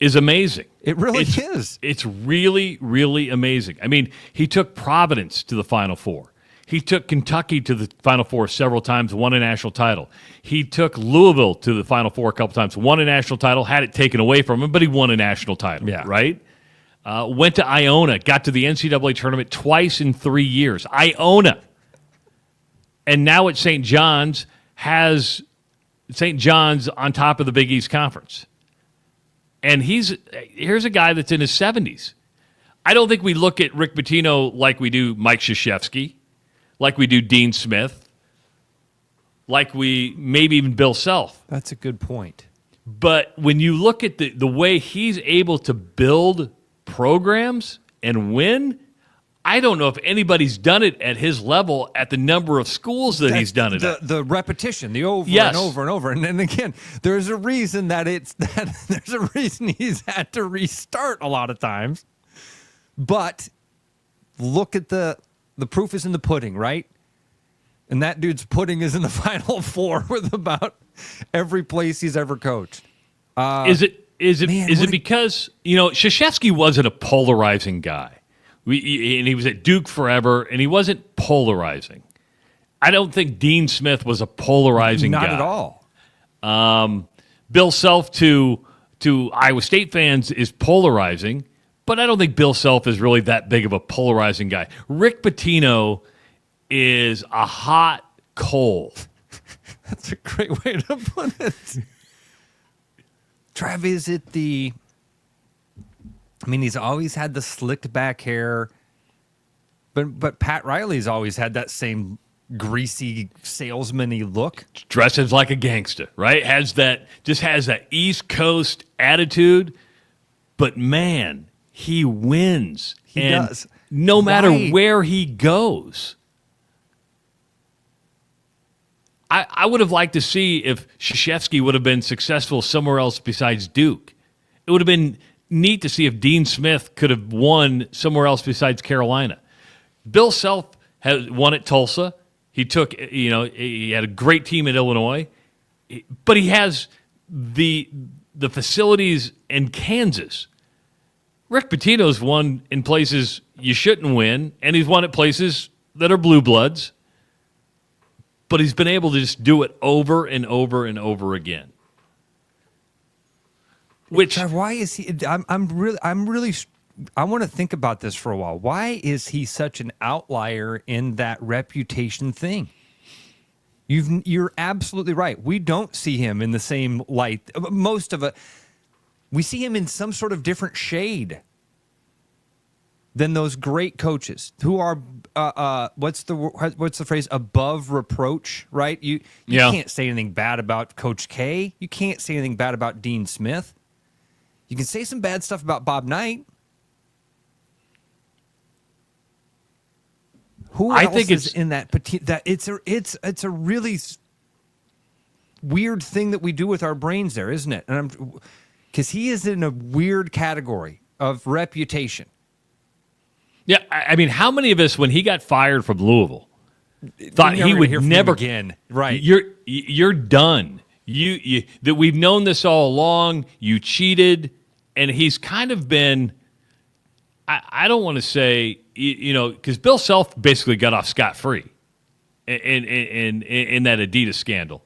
is amazing. It really is. It's really, really amazing. I mean, he took Providence to the Final Four. He took Kentucky to the Final Four several times, won a national title. He took Louisville to the Final Four a couple times, won a national title, had it taken away from him, but he won a national title, right? Went to Iona, got to the NCAA tournament twice in 3 years. Iona. And now at St. John's, has St. John's on top of the Big East Conference. And here's a guy that's in his 70s. I don't think we look at Rick Pitino like we do Mike Krzyzewski, like we do Dean Smith, like we maybe even Bill Self. That's a good point. But when you look at the way he's able to build programs and win, I don't know if anybody's done it at his level at the number of schools that he's done it at. The repetition, the over and over and over. And then again, there's a reason there's a reason he's had to restart a lot of times. But look at the proof is in the pudding, right? And that dude's pudding is in the Final Four with about every place he's ever coached. Is it because, Krzyzewski wasn't a polarizing guy. And he was at Duke forever, and he wasn't polarizing. I don't think Dean Smith was a polarizing guy. Not at all. Bill Self to Iowa State fans is polarizing, but I don't think Bill Self is really that big of a polarizing guy. Rick Pitino is a hot coal. That's a great way to put it. Trav, is it he's always had the slicked back hair, but Pat Riley's always had that same greasy salesman-y look. Dresses like a gangster, right? Has that East Coast attitude, but man, he wins. He does. No matter where he goes. I would have liked to see if Krzyzewski would have been successful somewhere else besides Duke. It would have been neat to see if Dean Smith could have won somewhere else besides Carolina. Bill Self has won at Tulsa. He he had a great team at Illinois, but he has the facilities in Kansas. Rick Pitino's won in places you shouldn't win, and he's won at places that are blue bloods. But he's been able to just do it over and over and over again. Why is he? I want to think about this for a while. Why is he such an outlier in that reputation thing? You're absolutely right. We don't see him in the same light. Most of it, we see him in some sort of different shade than those great coaches who are what's the phrase, above reproach, right? You can't say anything bad about Coach K. You can't say anything bad about Dean Smith. You can say some bad stuff about Bob Knight. I think it's in that it's a really weird thing that we do with our brains there, isn't it? And because he is in a weird category of reputation. Yeah, I mean, how many of us, when he got fired from Louisville, thought he would never again? Right, you're done. That we've known this all along. You cheated, and he's kind of been. I don't want to say because Bill Self basically got off scot-free in that Adidas scandal,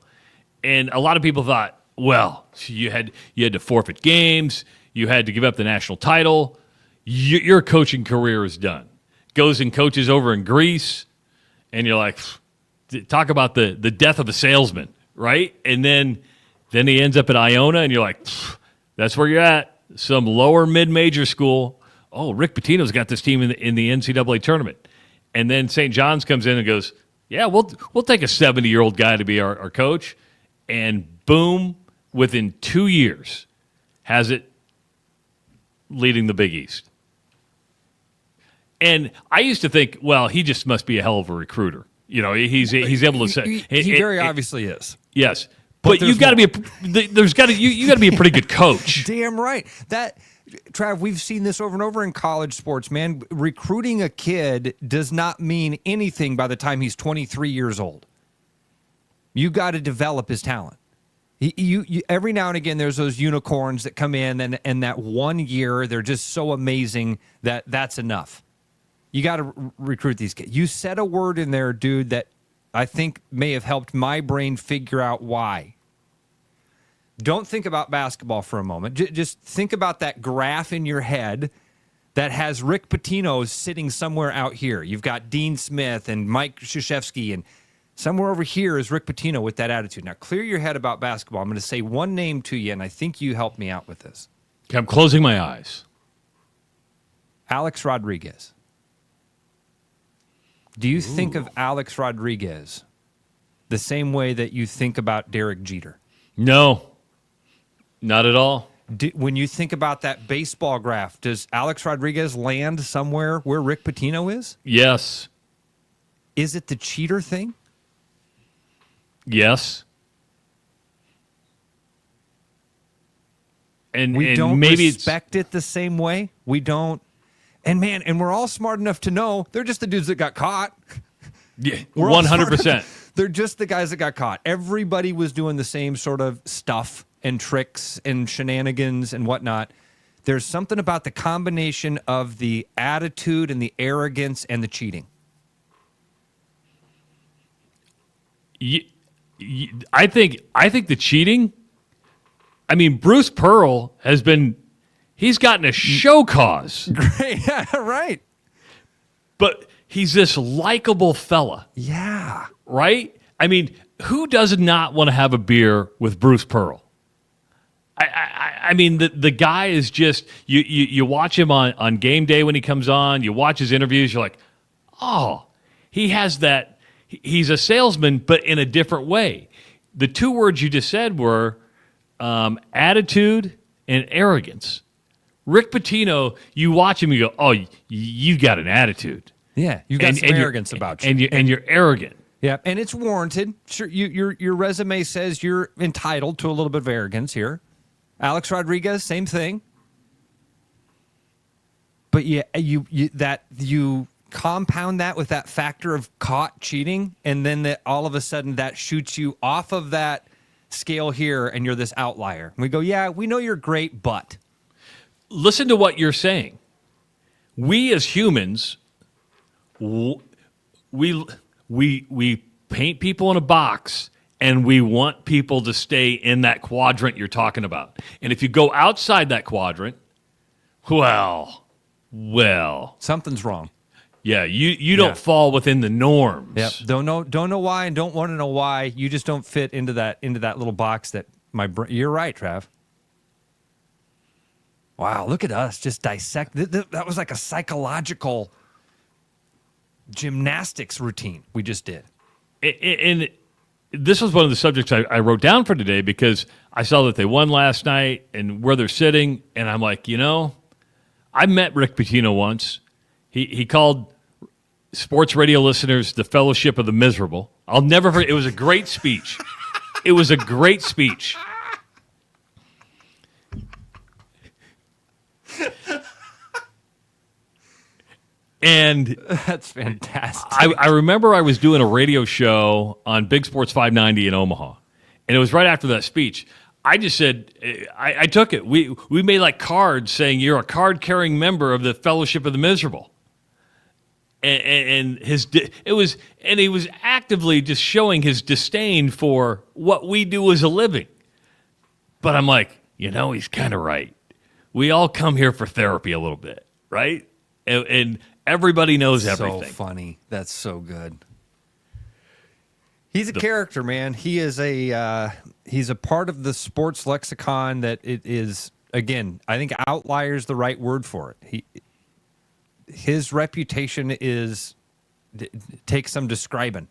and a lot of people thought, well, you had to forfeit games, you had to give up the national title. your coaching career is done. Goes and coaches over in Greece, and you're like, talk about the death of a salesman, right? And then he ends up at Iona, and you're like, that's where you're at, some lower mid-major school. Oh, Rick Pitino's got this team in the NCAA tournament. And then St. John's comes in and goes, yeah, we'll take a 70-year-old guy to be our coach. And boom, within 2 years, has it leading the Big East. And I used to think, well, he just must be a hell of a recruiter. You know, he's able to say he very obviously is. Yes, but you got to be you got to be a pretty good coach. Damn right. Trav, we've seen this over and over in college sports, man. Recruiting a kid does not mean anything by the time he's 23 years old. You got to develop his talent. You every now and again, there's those unicorns that come in, and that 1 year, they're just so amazing that's enough. You got to recruit these kids. You said a word in there, dude, that I think may have helped my brain figure out why. Don't think about basketball for a moment. Just think about that graph in your head that has Rick Pitino sitting somewhere out here. You've got Dean Smith and Mike Krzyzewski, and somewhere over here is Rick Pitino with that attitude. Now, clear your head about basketball. I'm going to say one name to you, and I think you help me out with this. Okay, I'm closing my eyes. Alex Rodriguez. Do you think of Alex Rodriguez the same way that you think about Derek Jeter? No. Not at all. When you think about that baseball graph, does Alex Rodriguez land somewhere where Rick Pitino is? Yes. Is it the cheater thing? Yes. And we don't maybe respect it the same way. We don't. And man, and we're all smart enough to know they're just the dudes that got caught. Yeah, 100%. They're just the guys that got caught. Everybody was doing the same sort of stuff and tricks and shenanigans and whatnot. There's something about the combination of the attitude and the arrogance and the cheating. I think the cheating. I mean, Bruce Pearl he's gotten a show cause. Great, yeah, right. But he's this likable fella. Yeah. Right? I mean, who does not want to have a beer with Bruce Pearl? I mean, the guy is just, you watch him on game day when he comes on, you watch his interviews, you're like, oh, he has that, he's a salesman, but in a different way. The two words you just said were attitude and arrogance. Rick Pitino, you watch him, you go, oh, you got an attitude. Yeah, you've got some arrogance about you. And you're arrogant. Yeah, and it's warranted. Sure, your resume says you're entitled to a little bit of arrogance here. Alex Rodriguez, same thing. But yeah, you compound that with that factor of caught cheating, and then that all of a sudden that shoots you off of that scale here, and you're this outlier. And we go, yeah, we know you're great, but listen to what you're saying. We as humans, we paint people in a box, and we want people to stay in that quadrant you're talking about. And if you go outside that quadrant, well, something's wrong. Yeah, you don't fall within the norms. Yep. Don't know why, and don't want to know why. You just don't fit into that little box that you're right, Trav. Wow, look at us just dissect. That was like a psychological gymnastics routine we just did. And this was one of the subjects I wrote down for today because I saw that they won last night and where they're sitting, and I'm like, I met Rick Pitino once. He called sports radio listeners the Fellowship of the Miserable. I'll never forget. It was a great speech. It was a great speech. And that's fantastic. I remember I was doing a radio show on Big Sports 590 in Omaha, and it was right after that speech. I just said, I took it. We made like cards saying you're a card-carrying member of the Fellowship of the Miserable, and he was actively just showing his disdain for what we do as a living. But I'm like, he's kind of right. We all come here for therapy a little bit. right? And everybody knows everything. So funny. That's so good. He's a character, man. He is he's a part of the sports lexicon that it is, again, I think outlier is the right word for it. His reputation takes some describing.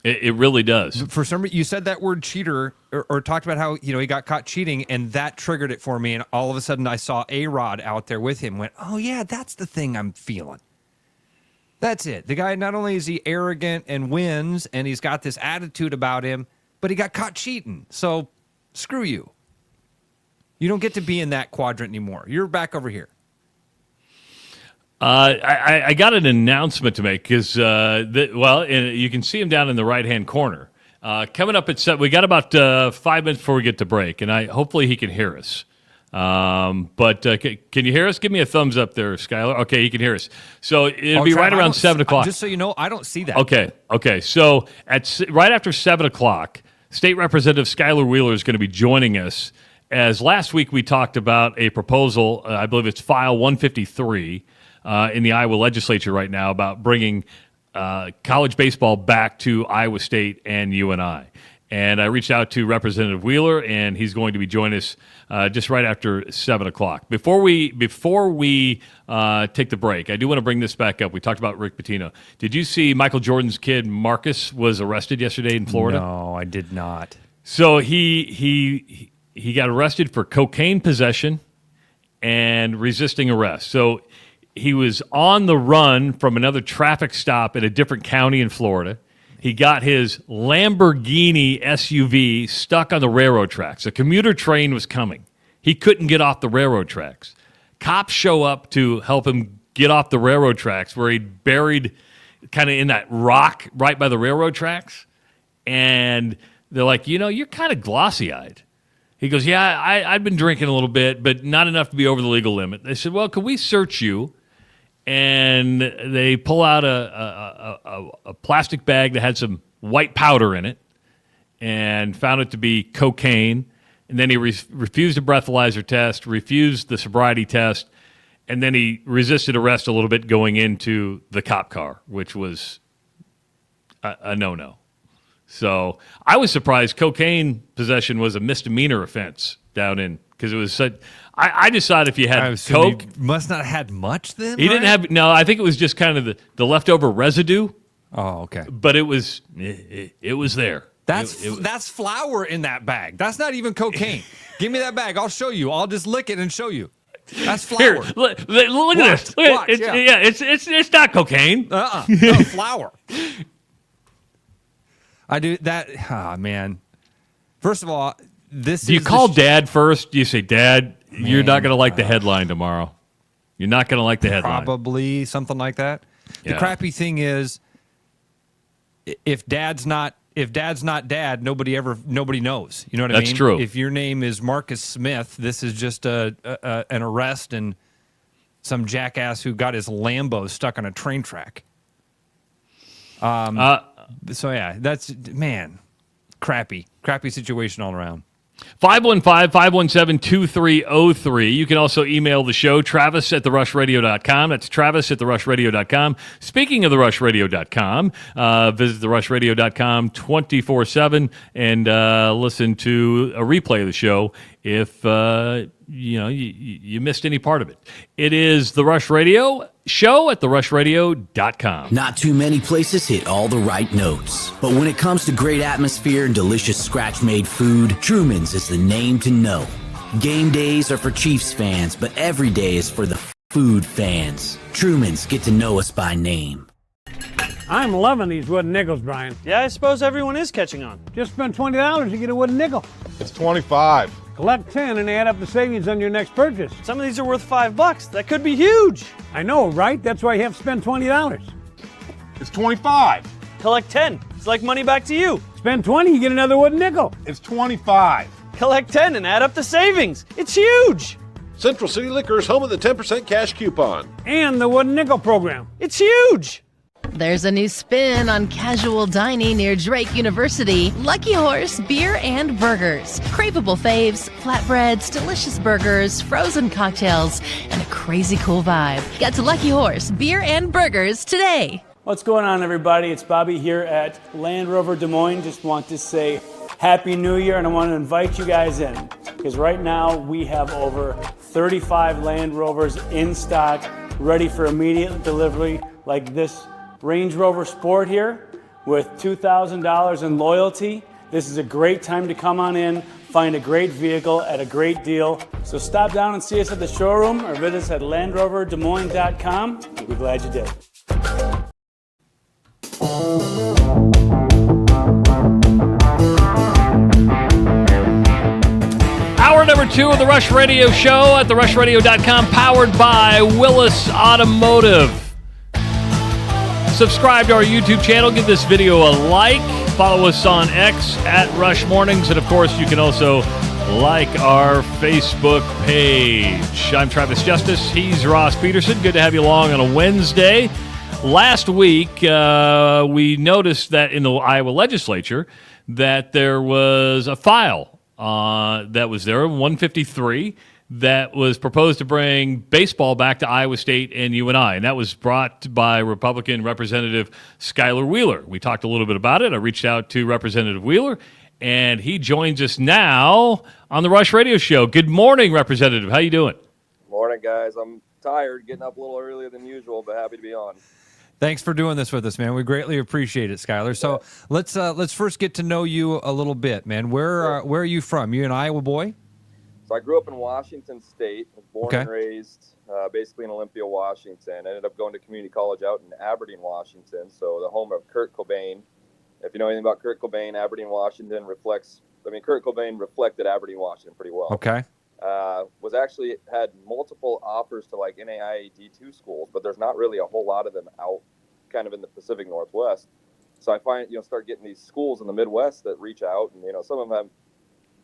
It really does. For some reason, you said that word cheater or talked about how, he got caught cheating, and that triggered it for me. And all of a sudden I saw A-Rod out there with him, went, oh yeah, that's the thing I'm feeling. That's it. The guy, not only is he arrogant and wins, and he's got this attitude about him, but he got caught cheating. So screw you. You don't get to be in that quadrant anymore. You're back over here. I got an announcement to make because, you can see him down in the right-hand corner. Coming up at 7, we got about 5 minutes before we get to break, and hopefully he can hear us. But can you hear us? Give me a thumbs up there, Skylar. Okay, you can hear us. So it'll be right around 7 o'clock. Just so you know, I don't see that. Okay. So right after 7 o'clock, State Representative Skylar Wheeler is going to be joining us. As last week we talked about a proposal, I believe it's File 153, in the Iowa legislature right now about bringing college baseball back to Iowa State and UNI. And I reached out to Representative Wheeler, and he's going to be joining us just right after 7 o'clock. Before we take the break, I do want to bring this back up. We talked about Rick Pitino. Did you see Michael Jordan's kid, Marcus, was arrested yesterday in Florida? No, I did not. So he got arrested for cocaine possession and resisting arrest. So he was on the run from another traffic stop in a different county in Florida. He got his Lamborghini SUV stuck on the railroad tracks. A commuter train was coming. He couldn't get off the railroad tracks. Cops show up to help him get off the railroad tracks where he'd buried kind of in that rock right by the railroad tracks. And they're like, you're kind of glossy-eyed. He goes, yeah, I'd been drinking a little bit, but not enough to be over the legal limit. They said, well, could we search you? And they pull out a plastic bag that had some white powder in it and found it to be cocaine. And then he refused a breathalyzer test, refused the sobriety test, and then he resisted arrest a little bit going into the cop car, which was a no-no. So I was surprised cocaine possession was a misdemeanor offense down in, because it was such... I just thought if you had coke... He must not have had much then, He didn't have... No, I think it was just kind of the leftover residue. Oh, okay. But it was there. That's flour in that bag. That's not even cocaine. Give me that bag. I'll show you. I'll just lick it and show you. That's flour. Here, look at this. Watch, It's not cocaine. No, flour. I do that. Ah, man. First of all, do you call Dad first? Do you say, Dad, you're not going to like the headline tomorrow? You're not going to like the headline. Probably something like that. Yeah. The crappy thing is, if Dad's not Dad, nobody knows. You know what I mean? That's true. If your name is Marcus Smith, this is just an arrest and some jackass who got his Lambo stuck on a train track. So yeah, that's, man, crappy situation all around. 515-517-2303. You can also email the show, Travis@therushladio.com. That's Travis@therushladio.com. Speaking of therushladio.com, visit therushladio.com 24/7 and listen to a replay of the show if you missed any part of it. It is The Rush Radio Show at therushladio.com. Not too many places hit all the right notes. But when it comes to great atmosphere and delicious scratch-made food, Truman's is the name to know. Game days are for Chiefs fans, but every day is for the food fans. Truman's, get to know us by name. I'm loving these wooden nickels, Brian. Yeah, I suppose everyone is catching on. Just spend $20 to get a wooden nickel. It's 25. Collect 10 and add up the savings on your next purchase. Some of these are worth $5. That could be huge. I know, right? That's why you have to spend $20. It's 25. Collect 10. It's like money back to you. Spend 20, you get another wooden nickel. It's 25. Collect 10 and add up the savings. It's huge. Central City Liquor is home of the 10% cash coupon. And the wooden nickel program. It's huge. There's a new spin on casual dining near Drake University. Lucky Horse Beer and Burgers. Craveable faves, flatbreads, delicious burgers, frozen cocktails, and a crazy cool vibe. Get to Lucky Horse Beer and Burgers today. What's going on, everybody? It's Bobby here at Land Rover Des Moines. Just want to say Happy New Year, and I want to invite you guys in because right now we have over 35 Land Rovers in stock, ready for immediate delivery, like this Range Rover Sport here with $2,000 in loyalty. This is a great time to come on in, find a great vehicle at a great deal. So stop down and see us at the showroom or visit us at LandRoverDesMoines.com. We'll be glad you did. Hour number 2 of the Rush Radio Show at TheRushRadio.com, powered by Willis Automotive. Subscribe to our YouTube channel. Give this video a like. Follow us on X at Rush Mornings. And, of course, you can also like our Facebook page. I'm Travis Justice. He's Ross Peterson. Good to have you along on a Wednesday. Last week, we noticed that in the Iowa legislature that there was a file that was there, 153, that was proposed to bring baseball back to Iowa State and UNI, and that was brought by Republican Representative Skylar Wheeler. We talked a little bit about it. I reached out to Representative Wheeler, and he joins us now on the Rush Radio Show. Good morning, Representative. How you doing? Morning, guys. I'm tired, getting up a little earlier than usual, but happy to be on. Thanks for doing this with us, man. We greatly appreciate it, Skylar. So let's first get to know you a little bit, man. Where are you from? You an Iowa boy? So I grew up in Washington State, was born and raised basically in Olympia, Washington. Ended up going to community college out in Aberdeen, Washington, so the home of Kurt Cobain. If you know anything about Kurt Cobain, Aberdeen, Washington Kurt Cobain reflected Aberdeen, Washington pretty well. Okay. Was actually had multiple offers to like NAIA D2 schools, but there's not really a whole lot of them out kind of in the Pacific Northwest. So I start getting these schools in the Midwest that reach out, and, some of them have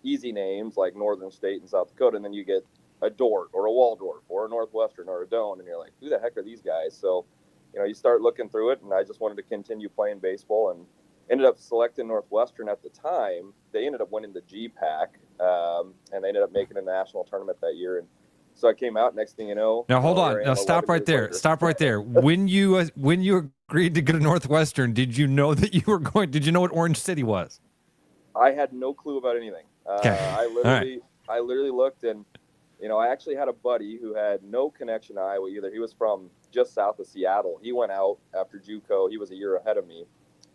easy names like Northern State and South Dakota, and then you get a Dort or a Waldorf or a Northwestern or a Doane, and you're like, who the heck are these guys? So, you start looking through it, and I just wanted to continue playing baseball and ended up selecting Northwestern at the time. They ended up winning the GPAC, and they ended up making a national tournament that year. And so I came out, next thing you know. Now, hold on. Now, stop right there. Stop right there. When you agreed to go to Northwestern, did you know that you were going? Did you know what Orange City was? I had no clue about anything. I literally looked, and I actually had a buddy who had no connection to Iowa either. He was from just south of Seattle. He went out after JUCO. He was a year ahead of me.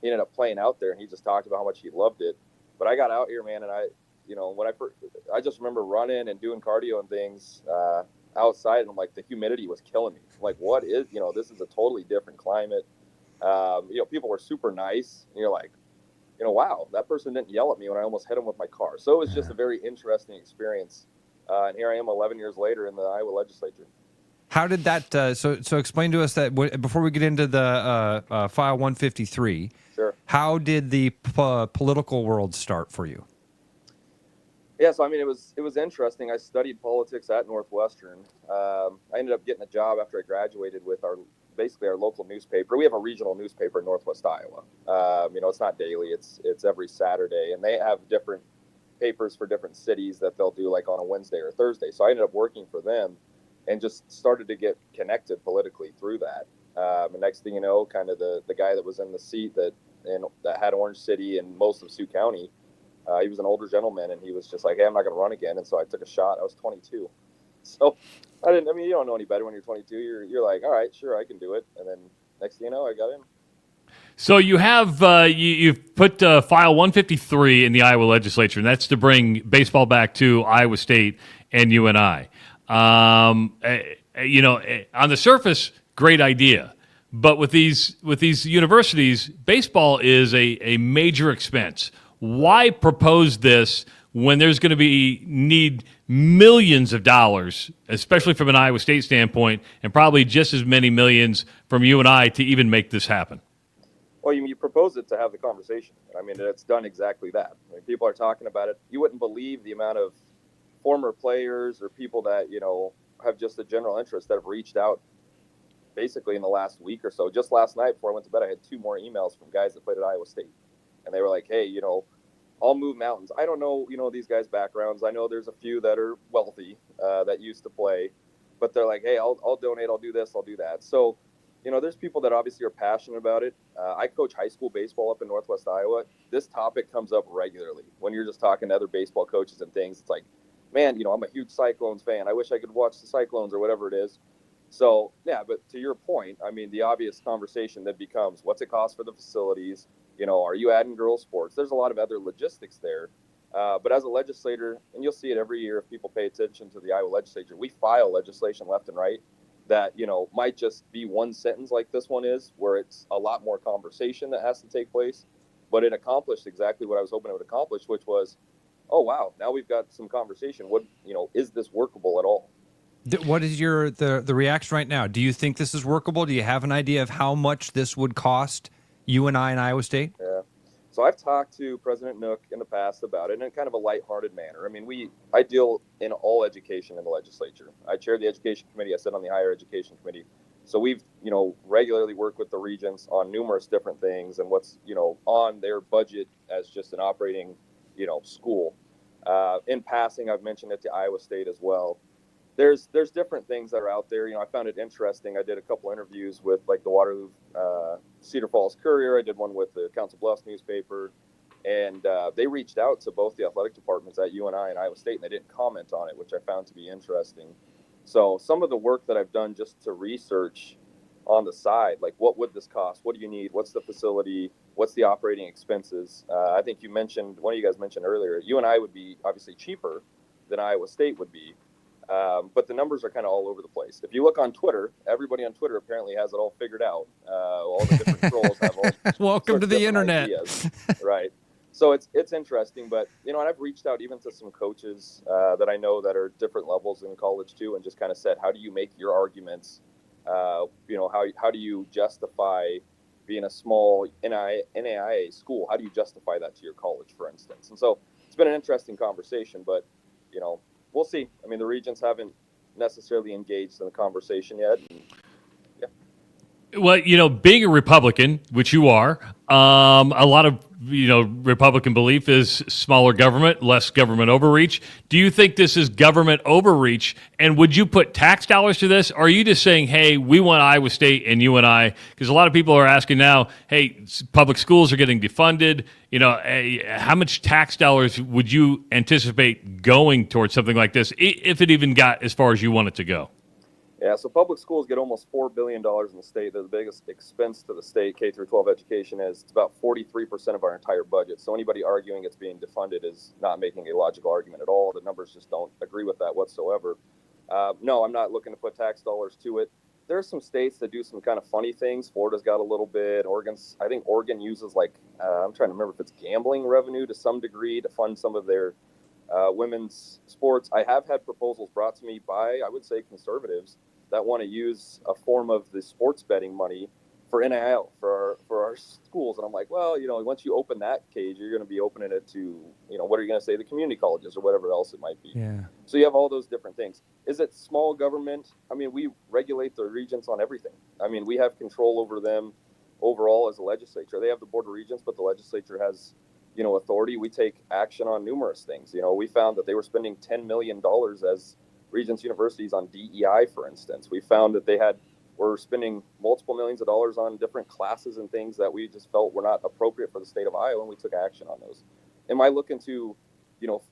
He ended up playing out there, and he just talked about how much he loved it. But I got out here, man, and I just remember running and doing cardio and things outside, and I'm like, the humidity was killing me. I'm like, what is, this is a totally different climate. People were super nice, and you're like, wow, that person didn't yell at me when I almost hit him with my car. So it was just a very interesting experience. And here I am 11 years later in the Iowa legislature. How did that, so explain to us that, before we get into the file 153, sure. How did the political world start for you? Yeah, so it was interesting. I studied politics at Northwestern. I ended up getting a job after I graduated with our local newspaper. We have a regional newspaper in Northwest Iowa. It's not daily; it's every Saturday, and they have different papers for different cities that they'll do like on a Wednesday or Thursday. So I ended up working for them, and just started to get connected politically through that. And next thing you know, kind of the guy that was in the seat that had Orange City and most of Sioux County. He was an older gentleman, and he was just like, hey, I'm not going to run again. And so I took a shot. I was 22. So you don't know any better when you're 22. You're like, all right, sure, I can do it. And then next thing you know, I got in. So you have you've put file 153 in the Iowa legislature, and that's to bring baseball back to Iowa State and UNI. On the surface, great idea. But with these universities, baseball is a major expense. Why propose this when there's going to need millions of dollars, especially from an Iowa State standpoint, and probably just as many millions from UNI to even make this happen? Well, you propose it to have the conversation. It's done exactly that. People are talking about it. You wouldn't believe the amount of former players or people that, have just a general interest that have reached out basically in the last week or so. Just last night before I went to bed, I had 2 more emails from guys that played at Iowa State. And they were like, hey, I'll move mountains. I don't know, these guys' backgrounds. I know there's a few that are wealthy that used to play. But they're like, hey, I'll donate, I'll do this, I'll do that. So, there's people that obviously are passionate about it. I coach high school baseball up in Northwest Iowa. This topic comes up regularly when you're just talking to other baseball coaches and things. It's like, man, I'm a huge Cyclones fan. I wish I could watch the Cyclones or whatever it is. So, yeah, but to your point, I mean, the obvious conversation that becomes, what's it cost for the facilities? Are you adding girls' sports? There's a lot of other logistics there. But as a legislator, and you'll see it every year if people pay attention to the Iowa legislature, we file legislation left and right that, might just be one sentence like this one is, where it's a lot more conversation that has to take place. But it accomplished exactly what I was hoping it would accomplish, which was, oh, wow, now we've got some conversation. What, is this workable at all? What is the reaction right now? Do you think this is workable? Do you have an idea of how much this would cost you and I in Iowa State? Yeah. So I've talked to President Nook in the past about it in kind of a lighthearted manner. I mean, I deal in all education in the legislature. I chair the education committee. I sit on the higher education committee. So we've, regularly worked with the regents on numerous different things and what's, on their budget as just an operating, school. In passing, I've mentioned it to Iowa State as well. There's different things that are out there. I found it interesting. I did a couple interviews with like the Waterloo Cedar Falls Courier. I did one with the Council Bluffs newspaper, and they reached out to both the athletic departments at UNI and Iowa State, and they didn't comment on it, which I found to be interesting. So some of the work that I've done just to research on the side, like what would this cost? What do you need? What's the facility? What's the operating expenses? I think one of you guys mentioned earlier, UNI would be obviously cheaper than Iowa State would be. But the numbers are kind of all over the place. If you look on Twitter, everybody on Twitter apparently has it all figured out. All the different trolls have all Welcome to the internet. Ideas, right. So it's interesting, but and I've reached out even to some coaches that I know that are different levels in college too, and just kind of said, how do you make your arguments? How do you justify being a small NAIA school? How do you justify that to your college, for instance? And so it's been an interesting conversation, but we'll see. I mean, the regents haven't necessarily engaged in the conversation yet. And, yeah. Well, being a Republican, which you are, a lot of, Republican belief is smaller government, less government overreach. Do you think this is government overreach? And would you put tax dollars to this? Or are you just saying, hey, we want Iowa State and UNI? Because a lot of people are asking now, hey, public schools are getting defunded. How much tax dollars would you anticipate going towards something like this, if it even got as far as you want it to go? Yeah, so public schools get almost $4 billion in the state. They're the biggest expense to the state. K through 12 education is. It's about 43% of our entire budget. So anybody arguing it's being defunded is not making a logical argument at all. The numbers just don't agree with that whatsoever. No, I'm not looking to put tax dollars to it. There are some states that do some kind of funny things. Florida's got a little bit. I think Oregon uses I'm trying to remember if it's gambling revenue to some degree to fund some of their women's sports. I have had proposals brought to me by, I would say, conservatives that want to use a form of the sports betting money for NIL for our schools. And I'm like, well, once you open that cage, you're going to be opening it to, what are you going to say, the community colleges or whatever else it might be. Yeah. So you have all those different things. Is it small government? I mean, we regulate the regents on everything. I mean, we have control over them overall as a legislature. They have the board of regents, but the legislature has, authority. We take action on numerous things. We found that they were spending $10 million as Regents universities on DEI, for instance. We found that were spending multiple millions of dollars on different classes and things that we just felt were not appropriate for the state of Iowa, and we took action on those. Am I looking to,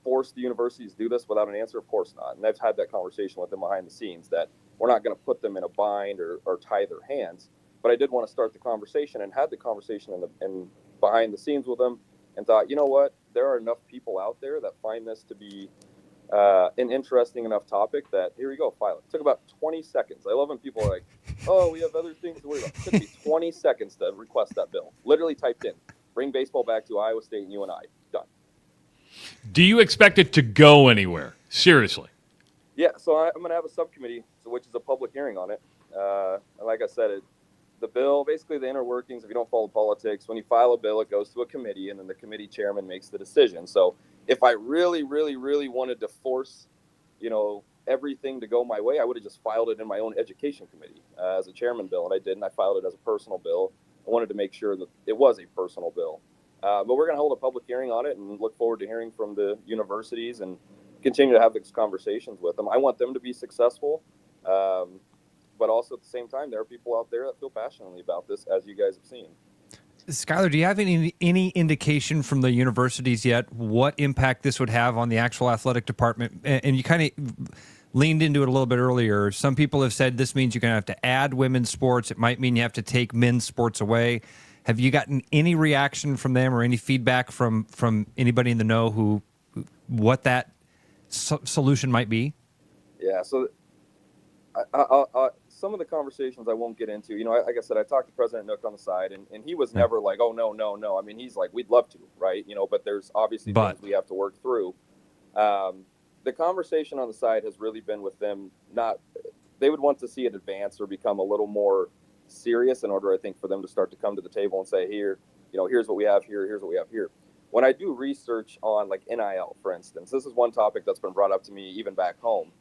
force the universities to do this without an answer? Of course not. And I've had that conversation with them behind the scenes that we're not going to put them in a bind or tie their hands. But I did want to start the conversation and had the conversation in behind the scenes with them and thought, you know what, there are enough people out there that find this to be an interesting enough topic that here we go, file it. Took about 20 seconds. I love when people are like, oh, we have other things to worry about. It took me 20 seconds to request that bill. Literally typed in, bring baseball back to Iowa State and UNI. Done. Do you expect it to go anywhere? Seriously? Yeah, so I'm going to have a subcommittee, which is a public hearing on it. And like I said, the bill, basically the inner workings, if you don't follow politics, when you file a bill, it goes to a committee, and then the committee chairman makes the decision. So if I really, really, really wanted to force, everything to go my way, I would have just filed it in my own education committee as a chairman bill, and I didn't. I filed it as a personal bill. I wanted to make sure that it was a personal bill. But we're going to hold a public hearing on it and look forward to hearing from the universities and continue to have these conversations with them. I want them to be successful, but also at the same time, there are people out there that feel passionately about this, as you guys have seen. Skylar, do you have any indication from the universities yet what impact this would have on the actual athletic department? And you kind of leaned into it a little bit earlier. Some people have said this means you're going to have to add women's sports. It might mean you have to take men's sports away. Have you gotten any reaction from them or any feedback from anybody in the know what that solution might be? Yeah, so some of the conversations I won't get into. Like I said, I talked to President Nook on the side, and he was never like, oh, no. I mean, he's like, we'd love to, right? But there's obviously things we have to work through. The conversation on the side has really been with them. They would want to see it advance or become a little more serious in order, I think, for them to start to come to the table and say, here's what we have here, here's what we have here. When I do research on like NIL, for instance, this is one topic that's been brought up to me even back home.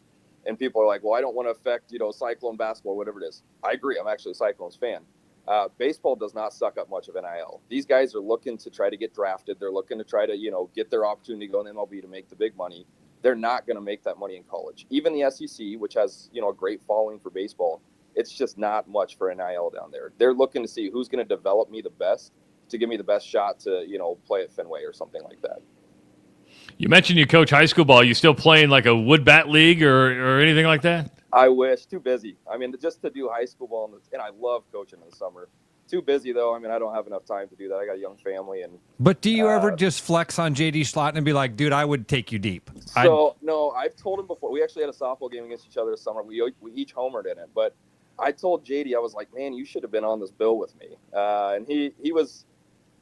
And people are like, well, I don't want to affect, Cyclone basketball, whatever it is. I agree. I'm actually a Cyclones fan. Baseball does not suck up much of NIL. These guys are looking to try to get drafted. They're looking to try to, get their opportunity to go in the MLB to make the big money. They're not going to make that money in college. Even the SEC, which has, a great following for baseball, it's just not much for NIL down there. They're looking to see who's going to develop me the best to give me the best shot to, play at Fenway or something like that. You mentioned you coach high school ball. You still playing like a wood bat league or anything like that? I wish. Too busy. I mean, just to do high school ball, and I love coaching in the summer. Too busy, though. I mean, I don't have enough time to do that. I got a young family. But do you ever just flex on J.D. Schlotton and be like, dude, I would take you deep? No, I've told him before. We actually had a softball game against each other this summer. We each homered in it. But I told J.D., I was like, man, you should have been on this bill with me. And he was...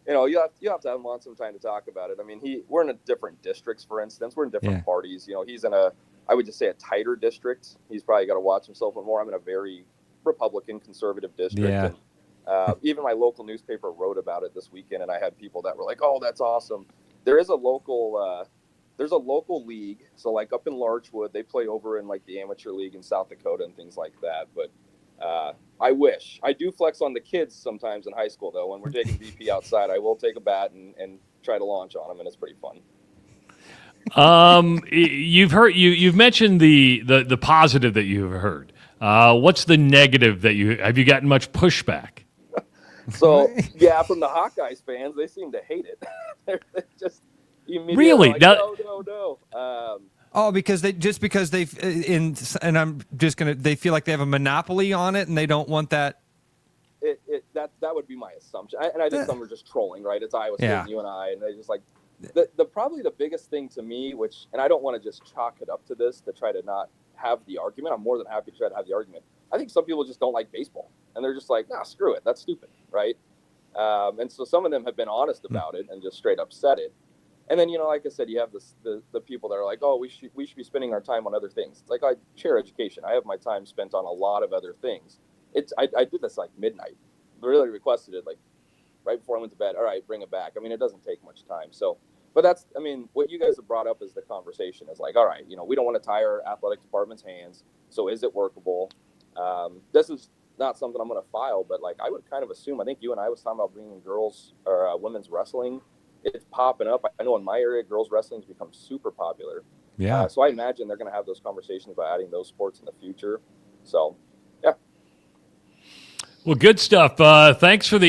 you have to have him on some time to talk about it. I mean, we're in different districts, for instance. We're in different parties. He's in I would just say a tighter district. He's probably got to watch himself a more. I'm in a very Republican conservative district. Yeah. And, even my local newspaper wrote about it this weekend, and I had people that were like, oh, that's awesome. There is a local, there's a local league. So like up in Larchwood, they play over in like the amateur league in South Dakota and things like that. But, I wish. I do flex on the kids sometimes in high school, though. When we're taking BP outside, I will take a bat and try to launch on them, and it's pretty fun. You've mentioned the positive that you've heard. What's the negative have you gotten much pushback? So yeah, from the Hawkeyes fans, they seem to hate it. They're just immediately really like, no. Oh, because they feel like they have a monopoly on it, and they don't want that. That would be my assumption. I think some are just trolling, right? It's Iowa State and UNI, and they just like probably the biggest thing to me, and I don't want to just chalk it up to this to try to not have the argument. I'm more than happy to try to have the argument. I think some people just don't like baseball, and they're just like, nah, screw it, that's stupid, right? And so some of them have been honest about it and just straight up said it. And then, like I said, you have the people that are like, oh, we should be spending our time on other things. It's like I share education. I have my time spent on a lot of other things. I did this like midnight. Really requested it like right before I went to bed. All right, bring it back. I mean, it doesn't take much time. So, but what you guys have brought up is the conversation is like, all right, we don't want to tie our athletic department's hands. So is it workable? This is not something I'm going to file, but like I would kind of assume. I think you and I was talking about bringing girls or women's wrestling. It's popping up. I know in my area, girls wrestling's become super popular. Yeah. So I imagine they're going to have those conversations about adding those sports in the future. So, yeah. Well, good stuff. Thanks for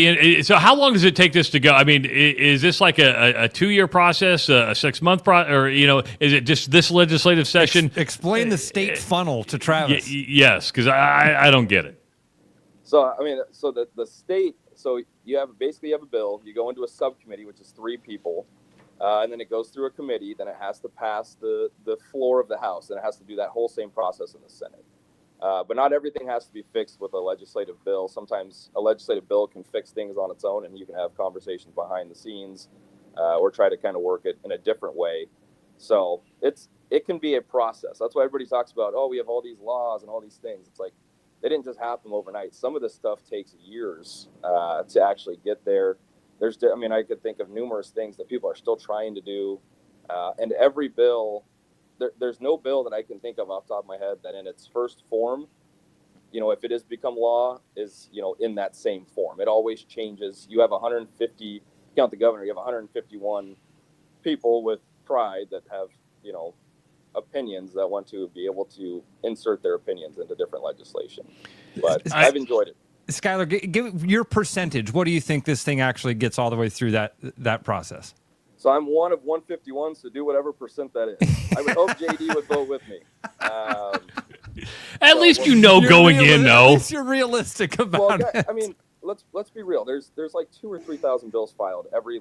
so how long does it take this to go? I mean, is this like a 2-year process, a 6-month process, or, is it just this legislative session? Explain the state funnel to Travis. Yes, because I don't get it. So, the state, you have a bill, you go into a subcommittee, which is 3 people, and then it goes through a committee, then it has to pass the floor of the House, and it has to do that whole same process in the Senate. But not everything has to be fixed with a legislative bill. Sometimes a legislative bill can fix things on its own, and you can have conversations behind the scenes or try to kind of work it in a different way. So it can be a process. That's why everybody talks about, we have all these laws and all these things. It's like, they didn't just happen overnight. Some of this stuff takes years to actually get there. I could think of numerous things that people are still trying to do. And every bill there's no bill that I can think of off the top of my head that in its first form, if it has become law, is, in that same form. It always changes. You have 150, count the governor, you have 151 people with pride that have, opinions that want to be able to insert their opinions into different legislation. But I've enjoyed it. Skylar, give your percentage. What do you think this thing actually gets all the way through that process? So I'm one of 151, so do whatever percent that is. I would hope JD would vote with me. At least going in, though. At least you're realistic about it. I mean, let's be real. There's like 2,000 or 3,000 bills filed every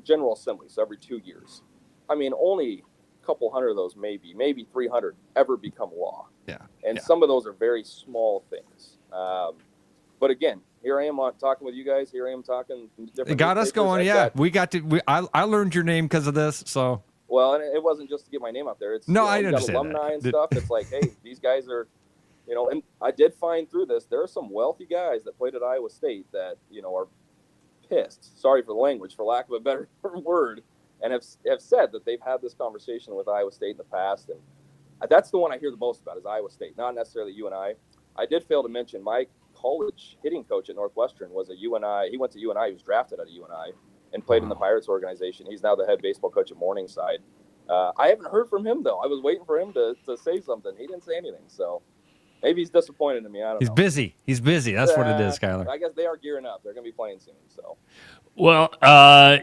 General Assembly, so every 2 years. I mean, only a couple hundred of those, maybe 300, ever become law. Yeah. And some of those are very small things. But again, here I am talking with you guys. Here I am talking. It got us going. I learned your name because of this. So. Well, and it wasn't just to get my name out there. It's I got understand alumni that. and stuff. It's like, hey, these guys are, and I did find through this, there are some wealthy guys that played at Iowa State that, are pissed. Sorry for the language, for lack of a better word, and have said that they've had this conversation with Iowa State in the past. And that's the one I hear the most about is Iowa State, not necessarily UNI. I did fail to mention my college hitting coach at Northwestern was a UNI. He went to UNI. He was drafted out of UNI and played in the Pirates organization. He's now the head baseball coach at Morningside. I haven't heard from him, though. I was waiting for him to say something. He didn't say anything. So maybe he's disappointed in me. I don't know. He's busy. That's what it is, Skylar. I guess they are gearing up. They're going to be playing soon. So. Well,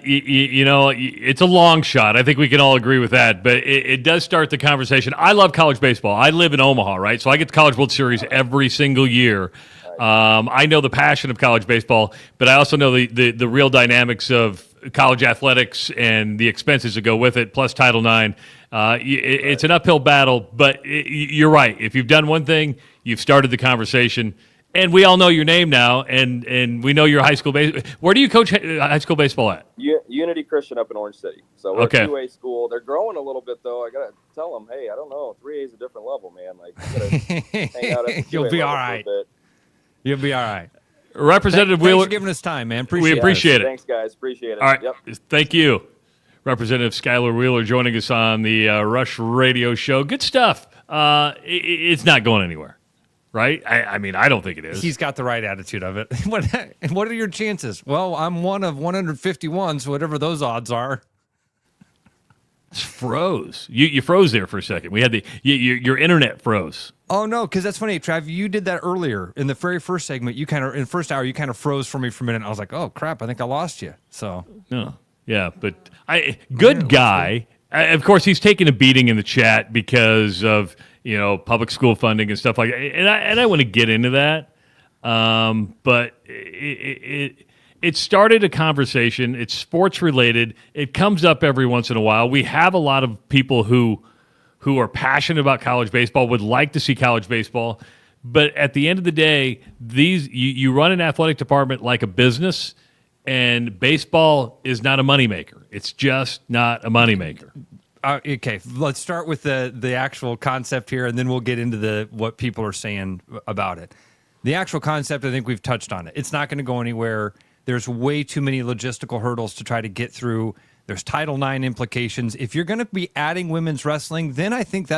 it's a long shot. I think we can all agree with that. But it does start the conversation. I love college baseball. I live in Omaha, right? So I get the College World Series every single year. I know the passion of college baseball, but I also know the real dynamics of college athletics and the expenses that go with it, plus Title IX. It's an uphill battle, but you're right. If you've done one thing, you've started the conversation. And we all know your name now, and we know your high school baseball. Where do you coach high school baseball at? Unity Christian up in Orange City. So we're a 2A school. They're growing a little bit, though. I got to tell them, hey, I don't know. 3A is a different level, man. Like, you got to hang out at the 2A You'll be level all right. for a bit. You'll be all right. Representative Wheeler. Thanks for giving us time, man. We appreciate it. Thanks, guys. Appreciate it. All right. Yep. Thank you. Representative Skylar Wheeler joining us on the Rush Radio Show. Good stuff. It's not going anywhere, right? I mean, I don't think it is. He's got the right attitude of it. What are your chances? Well, I'm one of 151, so whatever those odds are. Froze. You froze there for a second. We had your internet froze. Oh no, because that's funny, Trav. You did that earlier in the very first segment. In the first hour, you kind of froze for me for a minute. I was like, oh crap, I think I lost you. So yeah, but good guy. Of course, he's taking a beating in the chat because of public school funding and stuff like that. And I want to get into that, but it started a conversation. It's sports related. It comes up every once in a while. We have a lot of people who are passionate about college baseball, would like to see college baseball. But at the end of the day, you run an athletic department like a business, and baseball is not a moneymaker. It's just not a moneymaker. Okay, let's start with the actual concept here, and then we'll get into what people are saying about it. The actual concept, I think we've touched on it. It's not going to go anywhere. There's way too many logistical hurdles to try to get through. There's Title IX implications. If you're going to be adding women's wrestling, then I think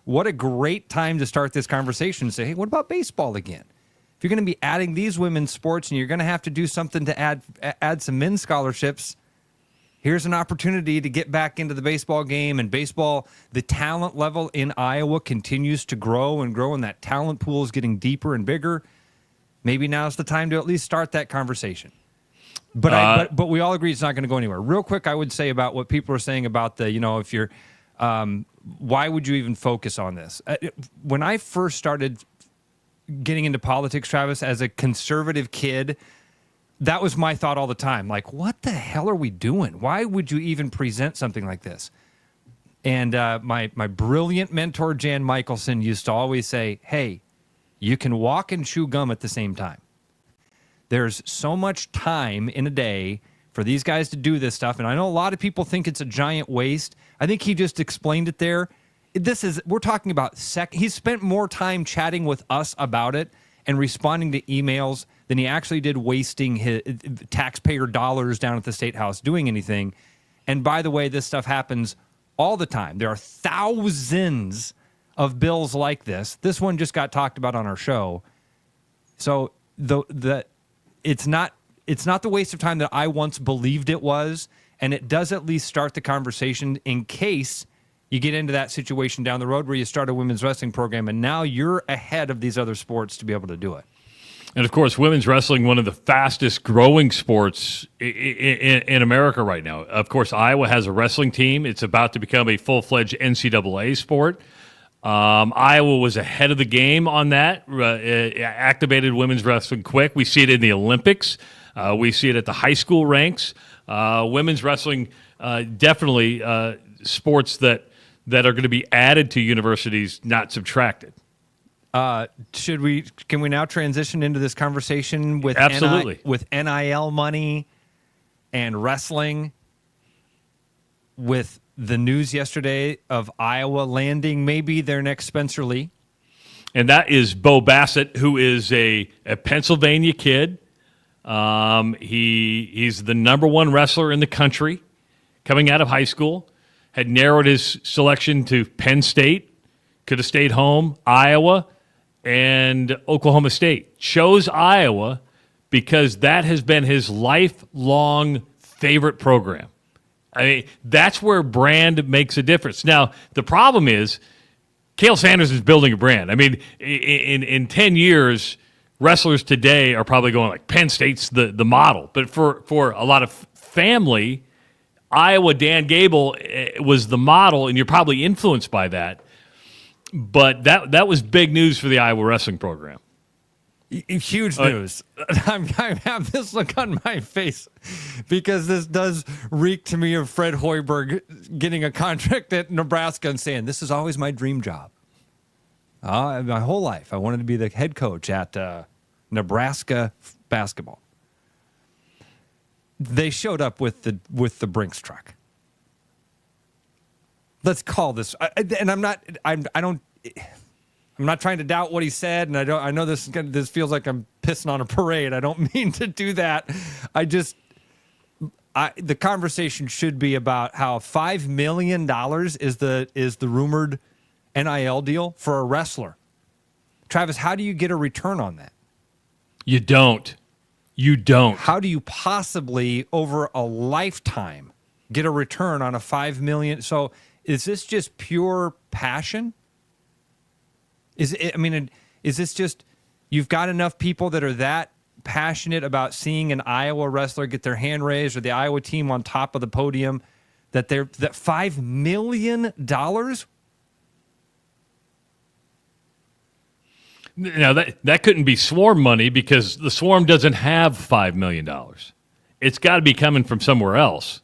what a great time to start this conversation and say, hey, what about baseball again? If you're going to be adding these women's sports and you're going to have to do something to add some men's scholarships, here's an opportunity to get back into the baseball game. And baseball, the talent level in Iowa continues to grow and grow, and that talent pool is getting deeper and bigger. Maybe now's the time to at least start that conversation. But we all agree it's not going to go anywhere. Real quick, I would say about what people are saying about if you're, why would you even focus on this? When I first started getting into politics, Travis, as a conservative kid, that was my thought all the time. Like, what the hell are we doing? Why would you even present something like this? And my brilliant mentor, Jan Michelson, used to always say, hey, you can walk and chew gum at the same time. There's so much time in a day for these guys to do this stuff. And I know a lot of people think it's a giant waste. I think he just explained it there. We're talking about he's spent more time chatting with us about it and responding to emails than he actually did wasting his taxpayer dollars down at the State House doing anything. And by the way, this stuff happens all the time. There are thousands of bills like this. This one just got talked about on our show. So it's not the waste of time that I once believed it was, and it does at least start the conversation in case you get into that situation down the road where you start a women's wrestling program, and now you're ahead of these other sports to be able to do it. And, of course, women's wrestling, one of the fastest growing sports in America right now. Of course, Iowa has a wrestling team. It's about to become a full-fledged NCAA sport. Iowa was ahead of the game on that, activated women's wrestling quick. We see it in the Olympics. We see it at the high school ranks. Women's wrestling, definitely sports that are going to be added to universities, not subtracted. Can we now transition into this conversation with absolutely with NIL money and wrestling, with the news yesterday of Iowa landing maybe their next Spencer Lee? And that is Bo Bassett, who is a Pennsylvania kid. He's the number one wrestler in the country coming out of high school, had narrowed his selection to Penn State, could have stayed home, Iowa, and Oklahoma State. Chose Iowa because that has been his lifelong favorite program. I mean, that's where brand makes a difference. Now, the problem is Cael Sanders is building a brand. I mean, in 10 years, wrestlers today are probably going like Penn State's the model. But for a lot of family, Iowa, Dan Gable was the model, and you're probably influenced by that. But that was big news for the Iowa wrestling program. Huge news. I have this look on my face because this does reek to me of Fred Hoiberg getting a contract at Nebraska and saying, this is always my dream job. My whole life, I wanted to be the head coach at Nebraska basketball. They showed up with the Brinks truck. Let's call this, and I'm not trying to doubt what he said, and I know this feels like I'm pissing on a parade. I don't mean to do that. The conversation should be about how $5 million is the rumored NIL deal for a wrestler. Travis, how do you get a return on that? You don't. How do you possibly over a lifetime get a return on a $5 million? So is this just pure passion? Is this just you've got enough people that are that passionate about seeing an Iowa wrestler get their hand raised or the Iowa team on top of the podium that $5 million? Now, that couldn't be Swarm money because the Swarm doesn't have $5 million. It's got to be coming from somewhere else.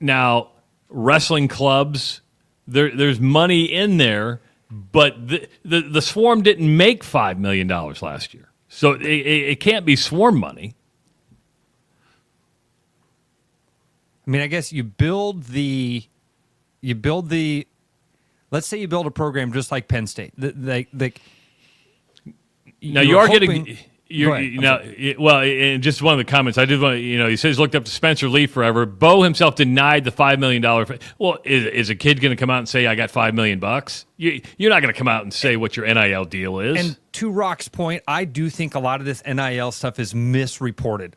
Now, wrestling clubs, there's money in there, but the Swarm didn't make $5 million last year. So it can't be Swarm money. I mean, I guess you build the let's say you build a program just like Penn State. Now you are getting. In just one of the comments, I did want to, he says looked up to Spencer Lee forever. Bo himself denied the $5 million. Well, is a kid going to come out and say, I got $5 million? You're not going to come out and say what your NIL deal is. And to Rock's point, I do think a lot of this NIL stuff is misreported.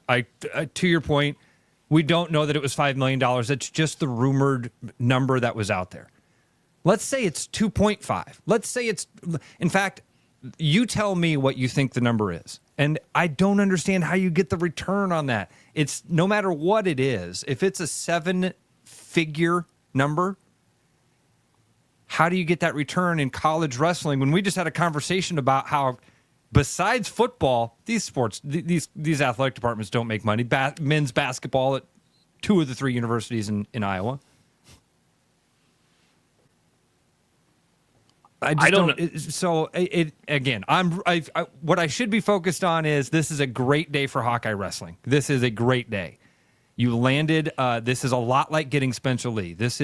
To your point, we don't know that it was $5 million. It's just the rumored number that was out there. Let's say it's 2.5. Let's say it's, in fact, you tell me what you think the number is. And I don't understand how you get the return on that. It's no matter what it is, if it's a 7-figure number, how do you get that return in college wrestling? When we just had a conversation about how, besides football, these sports, these athletic departments don't make money. Men's basketball at 2 of the 3 universities in Iowa. I don't know. So again, what I should be focused on is this is a great day for Hawkeye wrestling. This is a great day. You landed. This is a lot like getting Spencer Lee. This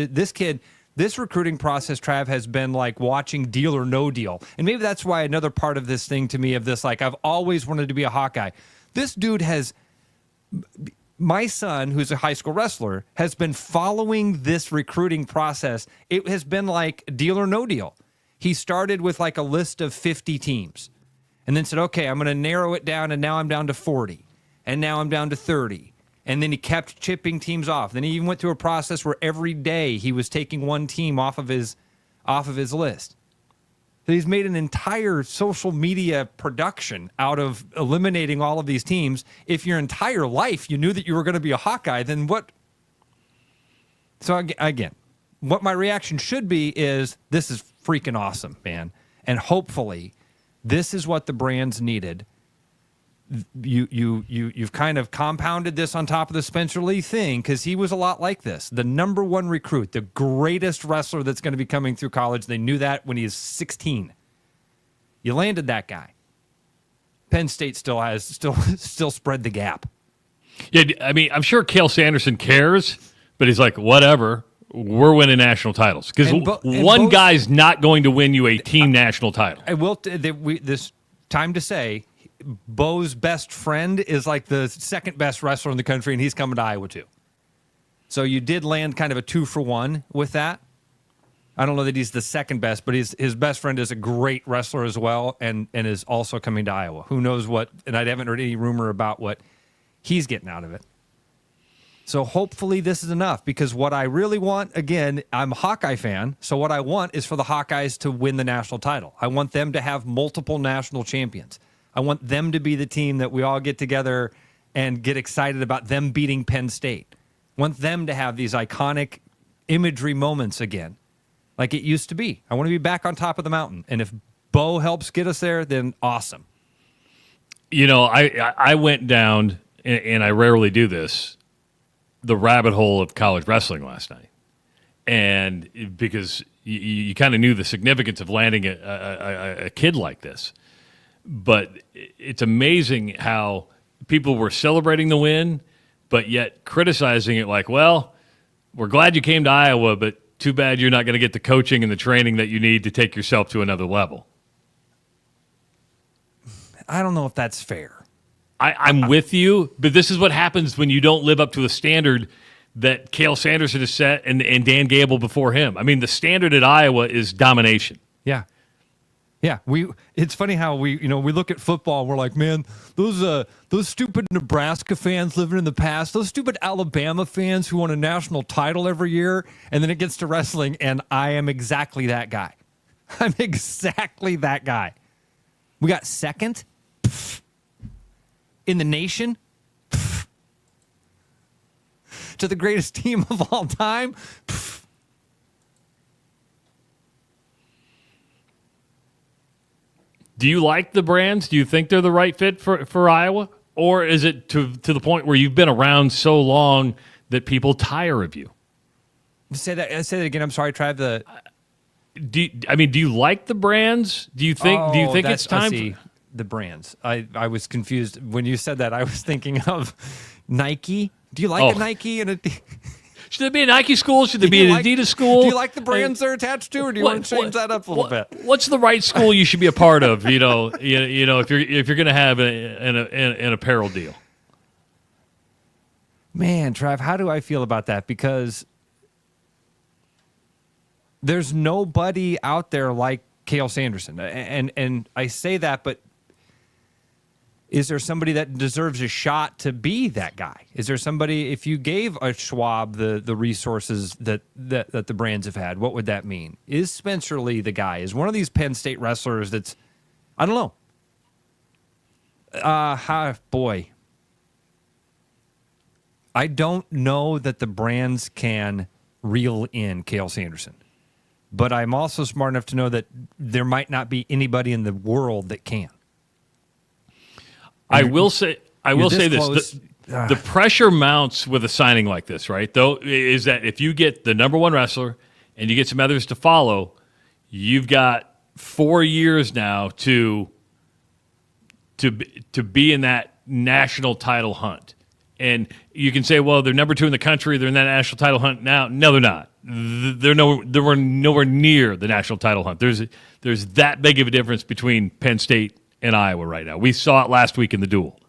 recruiting process, Trav, has been like watching Deal or No Deal, and maybe that's why another part of this thing to me of this, like I've always wanted to be a Hawkeye. This dude has My son, who's a high school wrestler, has been following this recruiting process. It has been like deal or no deal. He started with like a list of 50 teams and then said, okay, I'm going to narrow it down, and now I'm down to 40, and now I'm down to 30. And then he kept chipping teams off. Then he even went through a process where every day he was taking one team off of his list. So he's made an entire social media production out of eliminating all of these teams. If your entire life you knew that you were going to be a Hawkeye, then what? So again, what my reaction should be is, this is freaking awesome, man. And hopefully this is what the brands needed. You've kind of compounded this on top of the Spencer Lee thing, because he was a lot like this. The number one recruit, the greatest wrestler that's going to be coming through college. They knew that when he was 16. You landed that guy. Penn State still spread the gap. Yeah, I mean, I'm sure Cale Sanderson cares, but he's like, whatever. We're winning national titles, because one guy's not going to win you a team national title. I will. This time to say, Bo's best friend is like the second best wrestler in the country, and he's coming to Iowa too. So you did land kind of a 2-for-1 with that. I don't know that he's the second best, but his best friend is a great wrestler as well, and is also coming to Iowa. Who knows what? And I haven't heard any rumor about what he's getting out of it. So hopefully this is enough, because what I really want, again, I'm a Hawkeye fan, so what I want is for the Hawkeyes to win the national title. I want them to have multiple national champions. I want them to be the team that we all get together and get excited about them beating Penn State. I want them to have these iconic imagery moments again, like it used to be. I want to be back on top of the mountain. And if Bo helps get us there, then awesome. You know, I went down, and I rarely do this, the rabbit hole of college wrestling last night. And because you kind of knew the significance of landing a kid like this. But it's amazing how people were celebrating the win, but yet criticizing it like, well, we're glad you came to Iowa, but too bad you're not going to get the coaching and the training that you need to take yourself to another level. I don't know if that's fair. I'm with you, but this is what happens when you don't live up to the standard that Cale Sanderson has set and Dan Gable before him. I mean, the standard at Iowa is domination. Yeah. Yeah, it's funny how we look at football and we're like, man, those stupid Nebraska fans living in the past, those stupid Alabama fans who won a national title every year, and then it gets to wrestling, and I am exactly that guy. I'm exactly that guy. We got second in the nation to the greatest team of all time. Do you like the brands? Do you think they're the right fit for Iowa? Or is it to the point where you've been around so long that people tire of you? Say that again. I'm sorry, Trav. Do you like the brands? Do you think it's time for the brands? I was confused when you said that. I was thinking of Nike. Do you like a Nike and a Should there be a Nike school? Should there be an Adidas school? Do you like the brands they're attached to, or do you want to change that up a little bit? What's the right school you should be a part of? If you're going to have an apparel deal. Man, Trav, how do I feel about that? Because there's nobody out there like Cale Sanderson, and I say that, but is there somebody that deserves a shot to be that guy? Is there somebody, if you gave a Schwab the resources that the brands have had, what would that mean? Is Spencer Lee the guy? Is one of these Penn State wrestlers that's, I don't know. Boy. I don't know that the brands can reel in Cale Sanderson. But I'm also smart enough to know that there might not be anybody in the world that can. I will say this. The pressure mounts with a signing like this, right? Though, is that if you get the number one wrestler and you get some others to follow, you've got 4 years now to be in that national title hunt. And you can say, well, they're number 2 in the country. They're in that national title hunt now. No, they're not. They're nowhere near the national title hunt. There's that big of a difference between Penn State and Iowa right now. We saw it last week in the duel,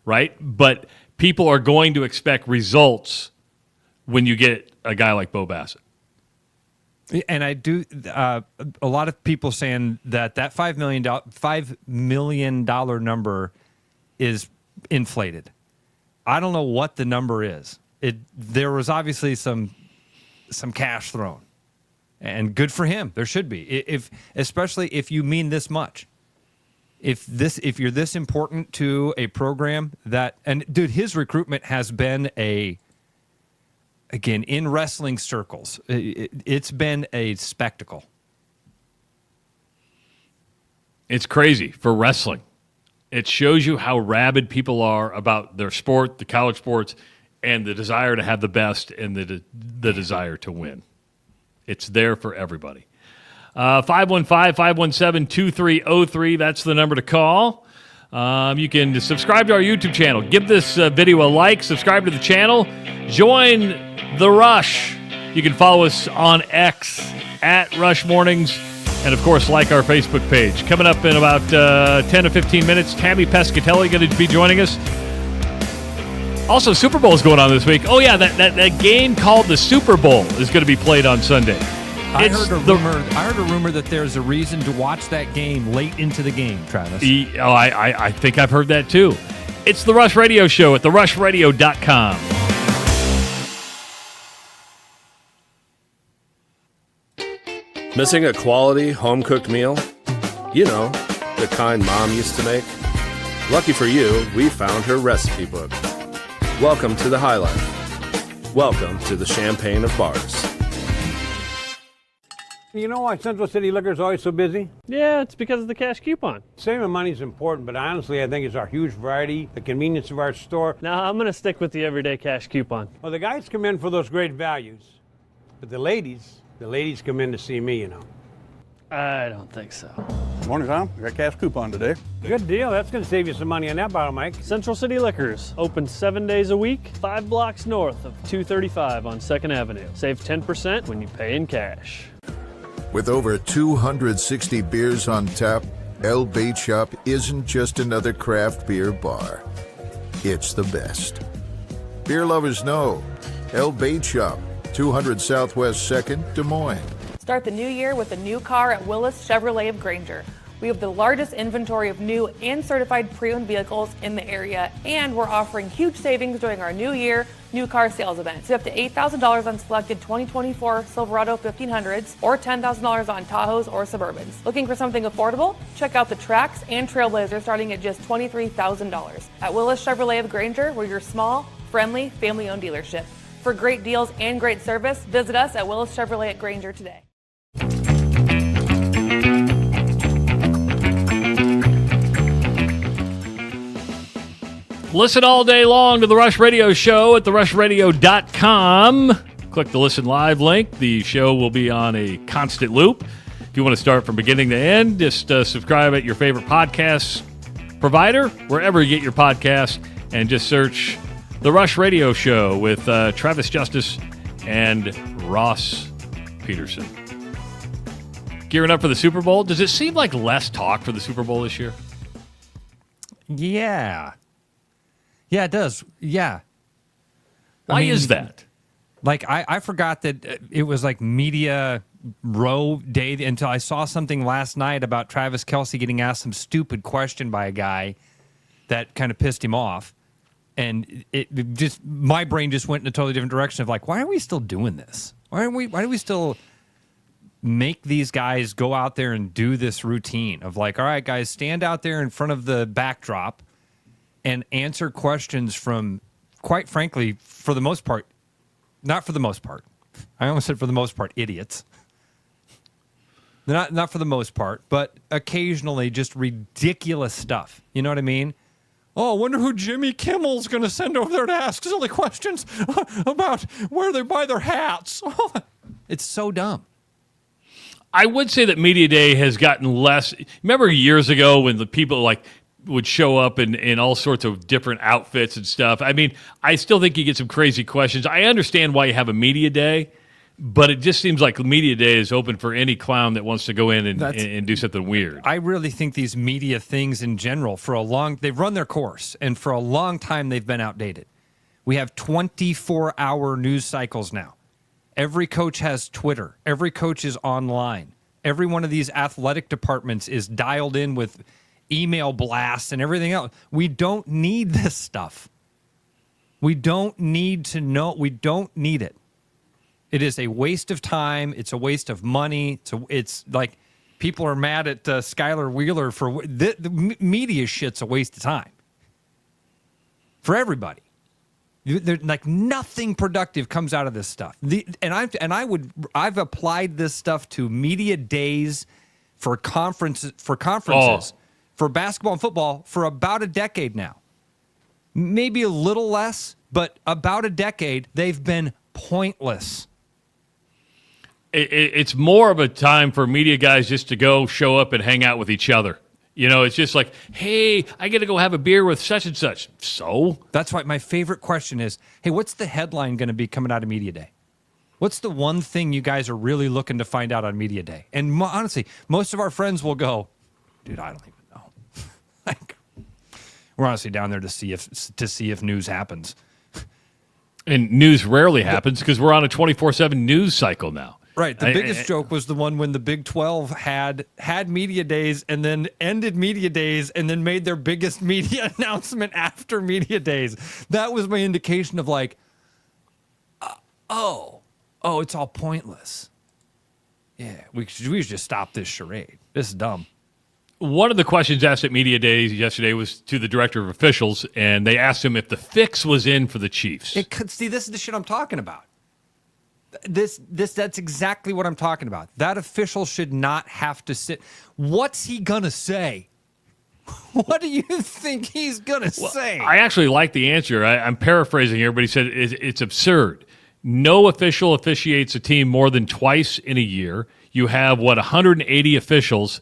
right? But people are going to expect results when you get a guy like Bo Bassett. And I do a lot of people saying that $5 million number is inflated. I don't know what the number is. There was obviously some cash thrown, and good for him. There should be, especially if you mean this much. If you're this important to a program and dude, his recruitment has been again, in wrestling circles, it's been a spectacle. It's crazy for wrestling. It shows you how rabid people are about their sport, the college sports, and the desire to have the best and the desire to win. It's there for everybody. 515-517-2303. That's the number to call. You can subscribe to our YouTube channel. Give this video a like. Subscribe to the channel. Join The Rush. You can follow us on X at Rush Mornings. And, of course, like our Facebook page. Coming up in about 10 to 15 minutes, Tammy Pescatelli going to be joining us. Also, Super Bowl is going on this week. Oh, yeah, that game called the Super Bowl is going to be played on Sunday. I heard a rumor that there's a reason to watch that game late into the game, Travis. I think I've heard that, too. It's The Rush Radio Show at therushradio.com. Missing a quality home-cooked meal? You know, the kind Mom used to make? Lucky for you, we found her recipe book. Welcome to the High Life. Welcome to the champagne of bars. You know why Central City Liquor is always so busy? Yeah, it's because of the cash coupon. Saving money is important, but honestly, I think it's our huge variety, the convenience of our store. No, I'm going to stick with the everyday cash coupon. Well, the guys come in for those great values, but the ladies come in to see me, you know. I don't think so. Morning, Tom. I got cash coupon today. Good deal. That's going to save you some money on that bottle, Mike. Central City Liquors, open 7 days a week, 5 blocks north of 235 on 2nd Avenue. Save 10% when you pay in cash. With over 260 beers on tap, El Bait Shop isn't just another craft beer bar. It's the best. Beer lovers know El Bait Shop, 200 Southwest 2nd, Des Moines. Start the new year with a new car at Willis Chevrolet of Granger. We have the largest inventory of new and certified pre-owned vehicles in the area, and we're offering huge savings during our new year new car sales event. So up to $8,000 on selected 2024 Silverado 1500s or $10,000 on Tahoes or Suburbans. Looking for something affordable? Check out the Trax and Trailblazer starting at just $23,000. At Willis Chevrolet of Granger, we're your small, friendly, family-owned dealership. For great deals and great service, visit us at Willis Chevrolet at Granger today. Listen all day long to The Rush Radio Show at therushradio.com. Click the Listen Live link. The show will be on a constant loop. If you want to start from beginning to end, just subscribe at your favorite podcast provider, wherever you get your podcasts, and just search The Rush Radio Show with Travis Justice and Ross Peterson. Gearing up for the Super Bowl. Does it seem like less talk for the Super Bowl this year? Yeah. Yeah, it does. Yeah. Why is that? Like, I forgot that it was like media row day until I saw something last night about Travis Kelce getting asked some stupid question by a guy that kind of pissed him off. And my brain just went in a totally different direction of like, why are we still doing this? Why do we still make these guys go out there and do this routine of like, all right, guys, stand out there in front of the backdrop and answer questions from, quite frankly, for the most part, not for the most part. I almost said for the most part, idiots. Not for the most part, but occasionally just ridiculous stuff. You know what I mean? Oh, I wonder who Jimmy Kimmel's going to send over there to ask silly questions about where they buy their hats. It's so dumb. I would say that Media Day has gotten less. Remember years ago when the people like would show up in all sorts of different outfits and stuff? I mean, I still think you get some crazy questions. I understand why you have a Media Day, But it just seems like media day is open for any clown that wants to go in and do something weird. I really think these media things in general, they've run their course, and for a long time they've been outdated. We have 24-hour news cycles now. Every coach has Twitter. Every coach is online. Every one of these athletic departments is dialed in with email blasts and everything else. We don't need this stuff. We don't need to know. We don't need it. It is a waste of time. It's a waste of money. It's like people are mad at Skylar Wheeler for the media shit's a waste of time for everybody. Like nothing productive comes out of this stuff. I've applied this stuff to media days for conferences for basketball and football for about a decade now. Maybe a little less, but about a decade. They've been pointless. It's more of a time for media guys just to go show up and hang out with each other. You know, it's just like, hey, I got to go have a beer with such and such. So? That's why my favorite question is, hey, what's the headline going to be coming out of Media Day? What's the one thing you guys are really looking to find out on Media Day? And honestly, most of our friends will go, dude, I don't even know. Like, we're honestly down there to see if news happens. And news rarely happens because we're on a 24/7 news cycle now. Right. The biggest joke was the one when the Big 12 had media days and then ended media days and then made their biggest media announcement after media days. That was my indication of like, it's all pointless. Yeah, we should just stop this charade. This is dumb. One of the questions asked at media days yesterday was to the director of officials, and they asked him if the fix was in for the Chiefs. See, this is the shit I'm talking about. That's exactly what I'm talking about. That official should not have to sit. What's he gonna say? What do you think he's gonna say? I actually like the answer. I'm paraphrasing here, but he said it's absurd. No official officiates a team more than twice in a year. You have 180 officials.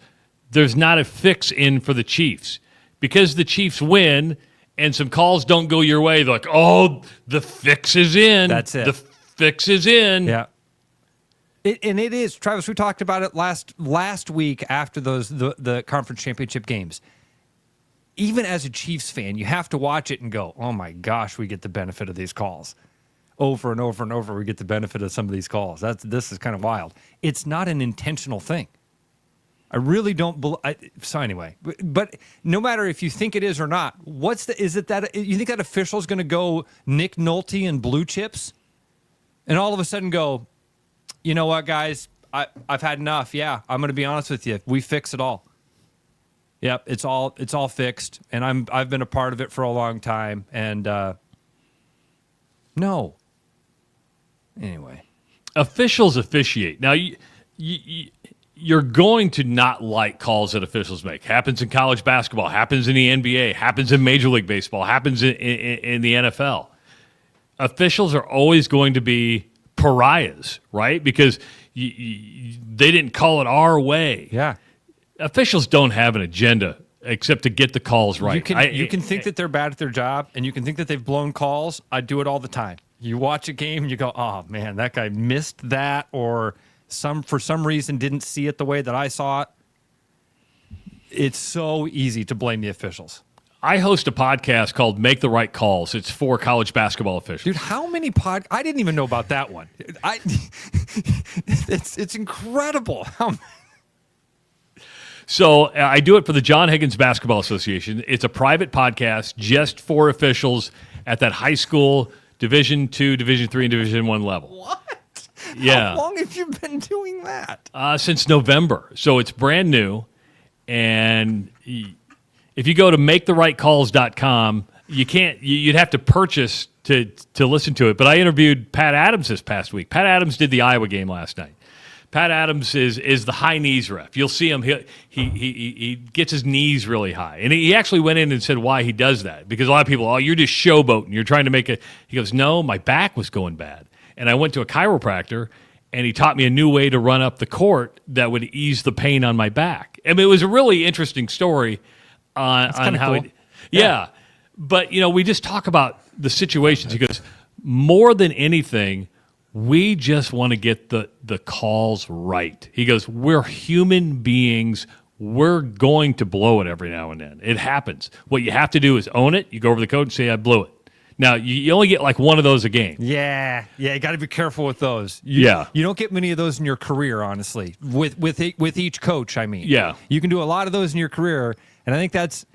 There's not a fix in for the Chiefs because the Chiefs win and some calls don't go your way. They're like, oh, the fix is in. That's it. The fix is in. Yeah. And it is, Travis, we talked about it last week after the conference championship games. Even as a Chiefs fan, you have to watch it and go, oh my gosh, we get the benefit of these calls. Over and over and over, we get the benefit of some of these calls. This is kind of wild. It's not an intentional thing. I really don't so anyway, but no matter if you think it is or not, is it that you think that official is going to go Nick Nolte and blue chips and all of a sudden go, you know what, guys, I've had enough. Yeah, I'm going to be honest with you. We fix it all. Yep, it's all fixed, and I've been a part of it for a long time, and no. Anyway, officials officiate. Now you're going to not like calls that officials make. Happens in college basketball, happens in the NBA, happens in Major League Baseball, happens in the NFL. Officials are always going to be pariahs, right? Because they didn't call it our way. Yeah. Officials don't have an agenda except to get the calls right. You can think that they're bad at their job, and you can think that they've blown calls. I do it all the time. You watch a game, and you go, oh, man, that guy missed that, or for some reason didn't see it the way that I saw it. It's so easy to blame the officials. I host a podcast called Make the Right Calls. It's for college basketball officials. Dude, how many I didn't even know about that one. It's incredible. So I do it for the John Higgins Basketball Association. It's a private podcast just for officials at that high school, Division II, Division III, and Division I level. What? Yeah. How long have you been doing that? Since November. So it's brand new. And if you go to maketherightcalls.com, you'd have to purchase to listen to it. But I interviewed Pat Adams this past week. Pat Adams did the Iowa game last night. Pat Adams is the high knees ref. You'll see him. He gets his knees really high. And he actually went in and said why he does that. Because a lot of people, oh, you're just showboating. You're trying to make it. He goes, no, my back was going bad. And I went to a chiropractor, and he taught me a new way to run up the court that would ease the pain on my back. I mean, it was a really interesting story on how cool. Yeah. But, we just talk about the situations. He goes, more than anything, We just want to get the calls right. He goes, we're human beings. We're going to blow it every now and then. It happens. What you have to do is own it. You go over the coach and say, I blew it. Now, you only get like one of those a game. Yeah, you got to be careful with those. You don't get many of those in your career, honestly. With each coach, I mean. Yeah, you can do a lot of those in your career, and I think that's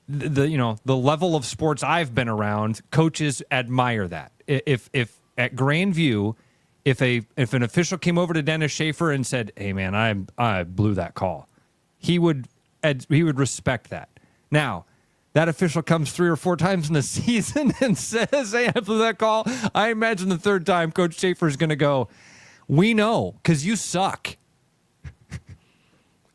the level of sports I've been around. Coaches admire that. If at Grandview, if an official came over to Dennis Schaefer and said, "Hey, man, I blew that call," he would respect that. Now, that official comes 3 or 4 times in the season and says, "Hey, I blew that call." I imagine the third time, Coach Schaefer is going to go, "We know, because you suck."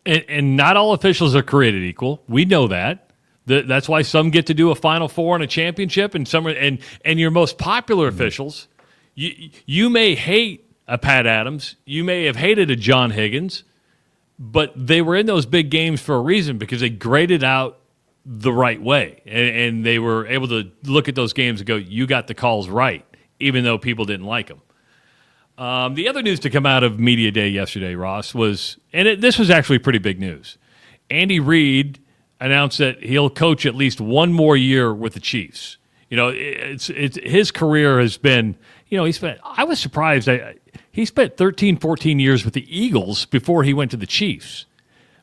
And not all officials are created equal. We know that. That's why some get to do a Final Four and a championship, and some and your most popular officials. You may hate a Pat Adams. You may have hated a John Higgins, but they were in those big games for a reason because they graded out the right way. And they were able to look at those games and go, you got the calls right, even though people didn't like them. The other news to come out of Media Day yesterday, Ross, was, and this was actually pretty big news. Andy Reid announced that he'll coach at least one more year with the Chiefs. It's his career has been, I was surprised. He spent 13, 14 years with the Eagles before he went to the Chiefs.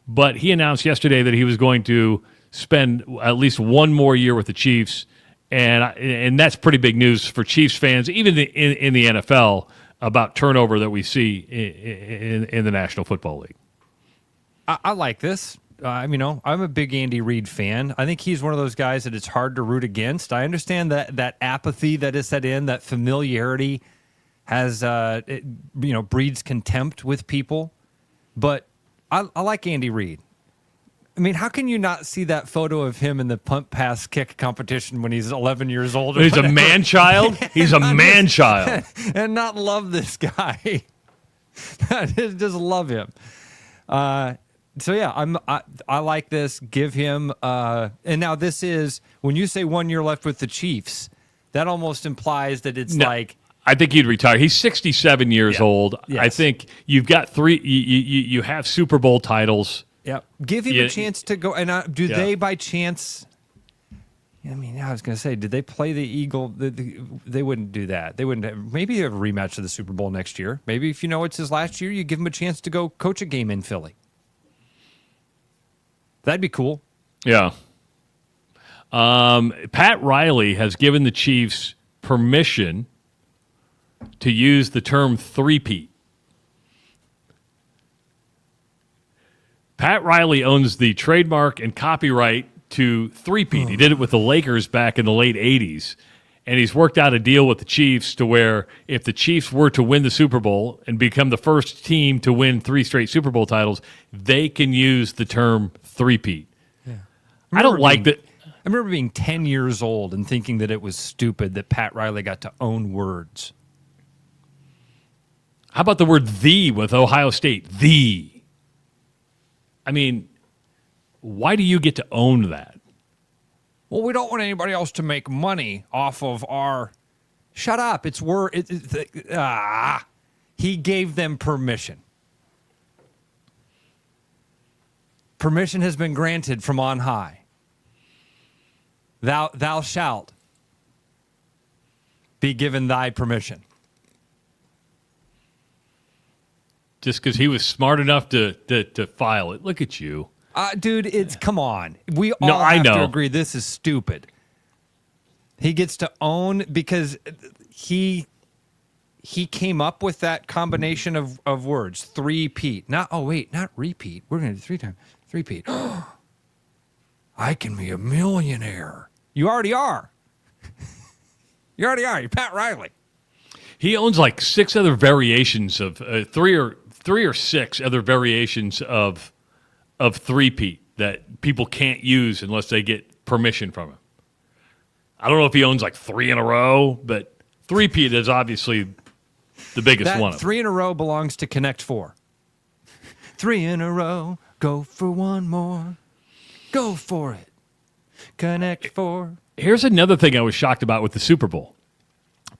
But he announced yesterday that he was going to spend at least one more year with the Chiefs. And that's pretty big news for Chiefs fans, even in the NFL, about turnover that we see in the National Football League. I like this. I'm a big Andy Reid fan. I think he's one of those guys that it's hard to root against. I understand that apathy that is set in, that familiarity has, breeds contempt with people. But I like Andy Reid. I mean, how can you not see that photo of him in the punt, pass, kick competition when he's 11 years old? He's a man-child? He's a man-child. And not love this guy. Just love him. So yeah, I like this. Give him and now this is when you say 1 year left with the Chiefs, that almost implies that it's like I think he'd retire. He's 67 years old. Yes. I think you've got 3. You have Super Bowl titles. Yeah, give him a chance to go. And do they by chance? I mean, I was going to say, did they play the Eagle? They wouldn't do that. They wouldn't. Maybe they have a rematch of the Super Bowl next year. Maybe if it's his last year, you give him a chance to go coach a game in Philly. That'd be cool. Yeah. Pat Riley has given the Chiefs permission to use the term three-peat. Pat Riley owns the trademark and copyright to three-peat. He did it with the Lakers back in the late 80s. And he's worked out a deal with the Chiefs to where if the Chiefs were to win the Super Bowl and become the first team to win 3 straight Super Bowl titles, they can use the term three-peat. Yeah. I don't like that. I remember being 10 years old and thinking that it was stupid that Pat Riley got to own words. How about the word "the" with Ohio State? The. I mean, why do you get to own that? Well, we don't want anybody else to make money off of our... Shut up. It's word... He gave them permission. Permission has been granted from on high. Thou shalt be given thy permission. Just because he was smart enough to file it. Look at you. Dude, come on. We all have to agree this is stupid. He gets to own because he came up with that combination of words. Three-peat. Not repeat. We're going to do 3 times. Three-peat. I can be a millionaire. You already are. You already are. You're Pat Riley. He owns like 6 other variations of 3 or 6 other variations of three-peat that people can't use unless they get permission from him. I don't know if he owns like 3 in a row, but three-peat is obviously the biggest one. 3 in a row belongs to Connect 4. 3 in a row, go for one more. Go for it. Connect 4. Here's another thing I was shocked about with the Super Bowl.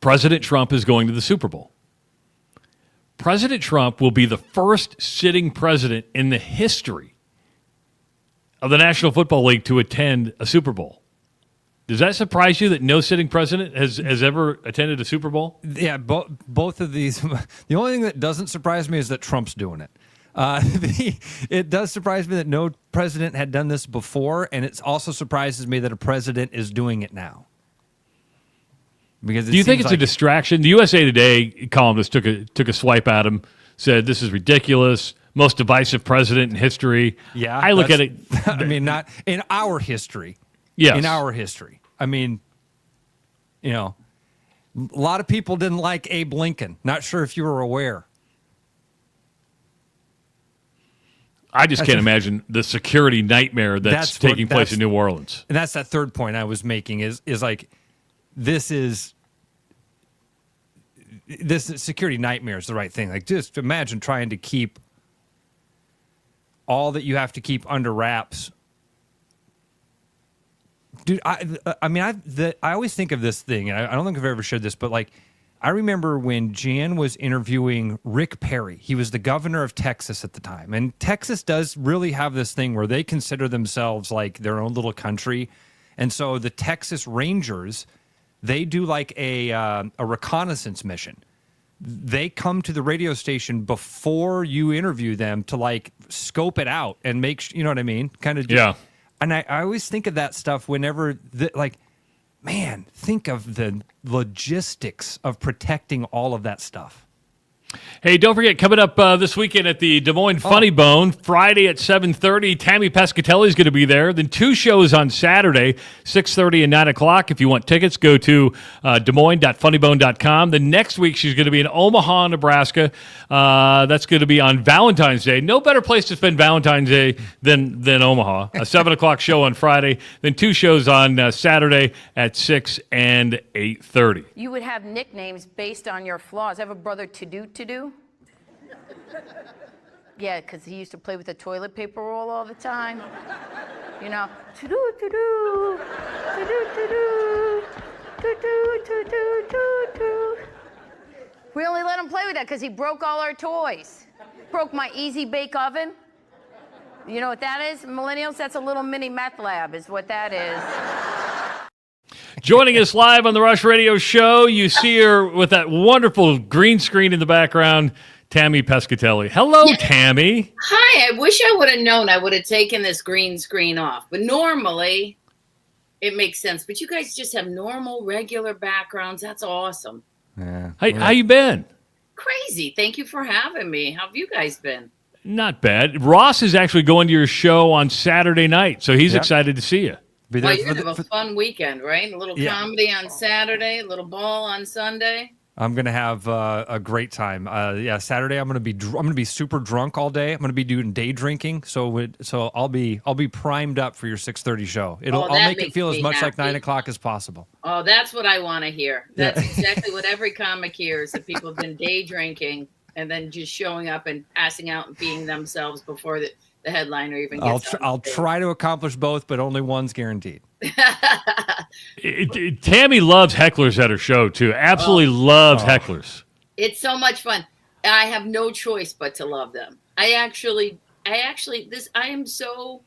President Trump is going to the Super Bowl. President Trump will be the first sitting president in the history of the National Football League to attend a Super Bowl. Does that surprise you that no sitting president has ever attended a Super Bowl? Yeah, both of these. The only thing that doesn't surprise me is that Trump's doing it. It does surprise me that no president had done this before, and it also surprises me that a president is doing it now. Because do you think it's a distraction? The USA Today columnist took a swipe at him, said this is ridiculous, most divisive president in history. Yeah, I look at it. I mean, not in our history. Yes. In our history. I mean, a lot of people didn't like Abe Lincoln. Not sure if you were aware. I just can't imagine the security nightmare that's taking place in New Orleans. And that's that third point I was making is like, this security nightmare is the right thing. Like, just imagine trying to keep all that you have to keep under wraps. Dude, I always think of this thing, and I don't think I've ever shared this, but like, I remember when Jan was interviewing Rick Perry. He was the governor of Texas at the time. And Texas does really have this thing where they consider themselves like their own little country. And so the Texas Rangers, they do like a reconnaissance mission. They come to the radio station before you interview them to like scope it out and make, you know what I mean? Kind of. Yeah. And I always think of that stuff whenever, man, think of the logistics of protecting all of that stuff. Hey, don't forget, coming up this weekend at the Des Moines Funnybone, Friday at 7:30, Tammy Pescatelli is going to be there. Then 2 shows on Saturday, 6:30 and 9 o'clock. If you want tickets, go to DesMoines.funnybone.com. The next week, she's going to be in Omaha, Nebraska. That's going to be on Valentine's Day. No better place to spend Valentine's Day than Omaha. A 7 o'clock show on Friday, then 2 shows on Saturday at 6 and 8:30. You would have nicknames based on your flaws. I have a brother, To-Do. Yeah, because he used to play with a toilet paper roll all the time. To-do, to-do, to-do, to-do, to-do, to-do, to-do. We only let him play with that because he broke all our toys. Broke my Easy Bake Oven. You know what that is? Millennials, that's a little mini meth lab is what that is. Joining us live on the Rush Radio Show, you see her with that wonderful green screen in the background, Tammy Pescatelli. Hello, Tammy. Hi, I wish I would have known. I would have taken this green screen off. But normally, it makes sense. But you guys just have normal, regular backgrounds. That's awesome. Yeah. How you been? Crazy. Thank you for having me. How have you guys been? Not bad. Ross is actually going to your show on Saturday night, so he's excited to see you. Well, you're going to have a fun weekend, right? A little comedy on Saturday, a little ball on Sunday. I'm going to have a great time. Saturday I'm going to be super drunk all day. I'm going to be doing day drinking, so I'll be primed up for your 6:30 show. I'll make it feel as much like 9 o'clock as possible. Oh, that's what I want to hear. That's exactly what every comic hears, that people have been day drinking and then just showing up and passing out and being themselves before the headliner even gets I'll try to accomplish both, but only one's guaranteed. Tammy loves hecklers at her show too. Absolutely loves hecklers. It's so much fun. I have no choice but to love them. I am so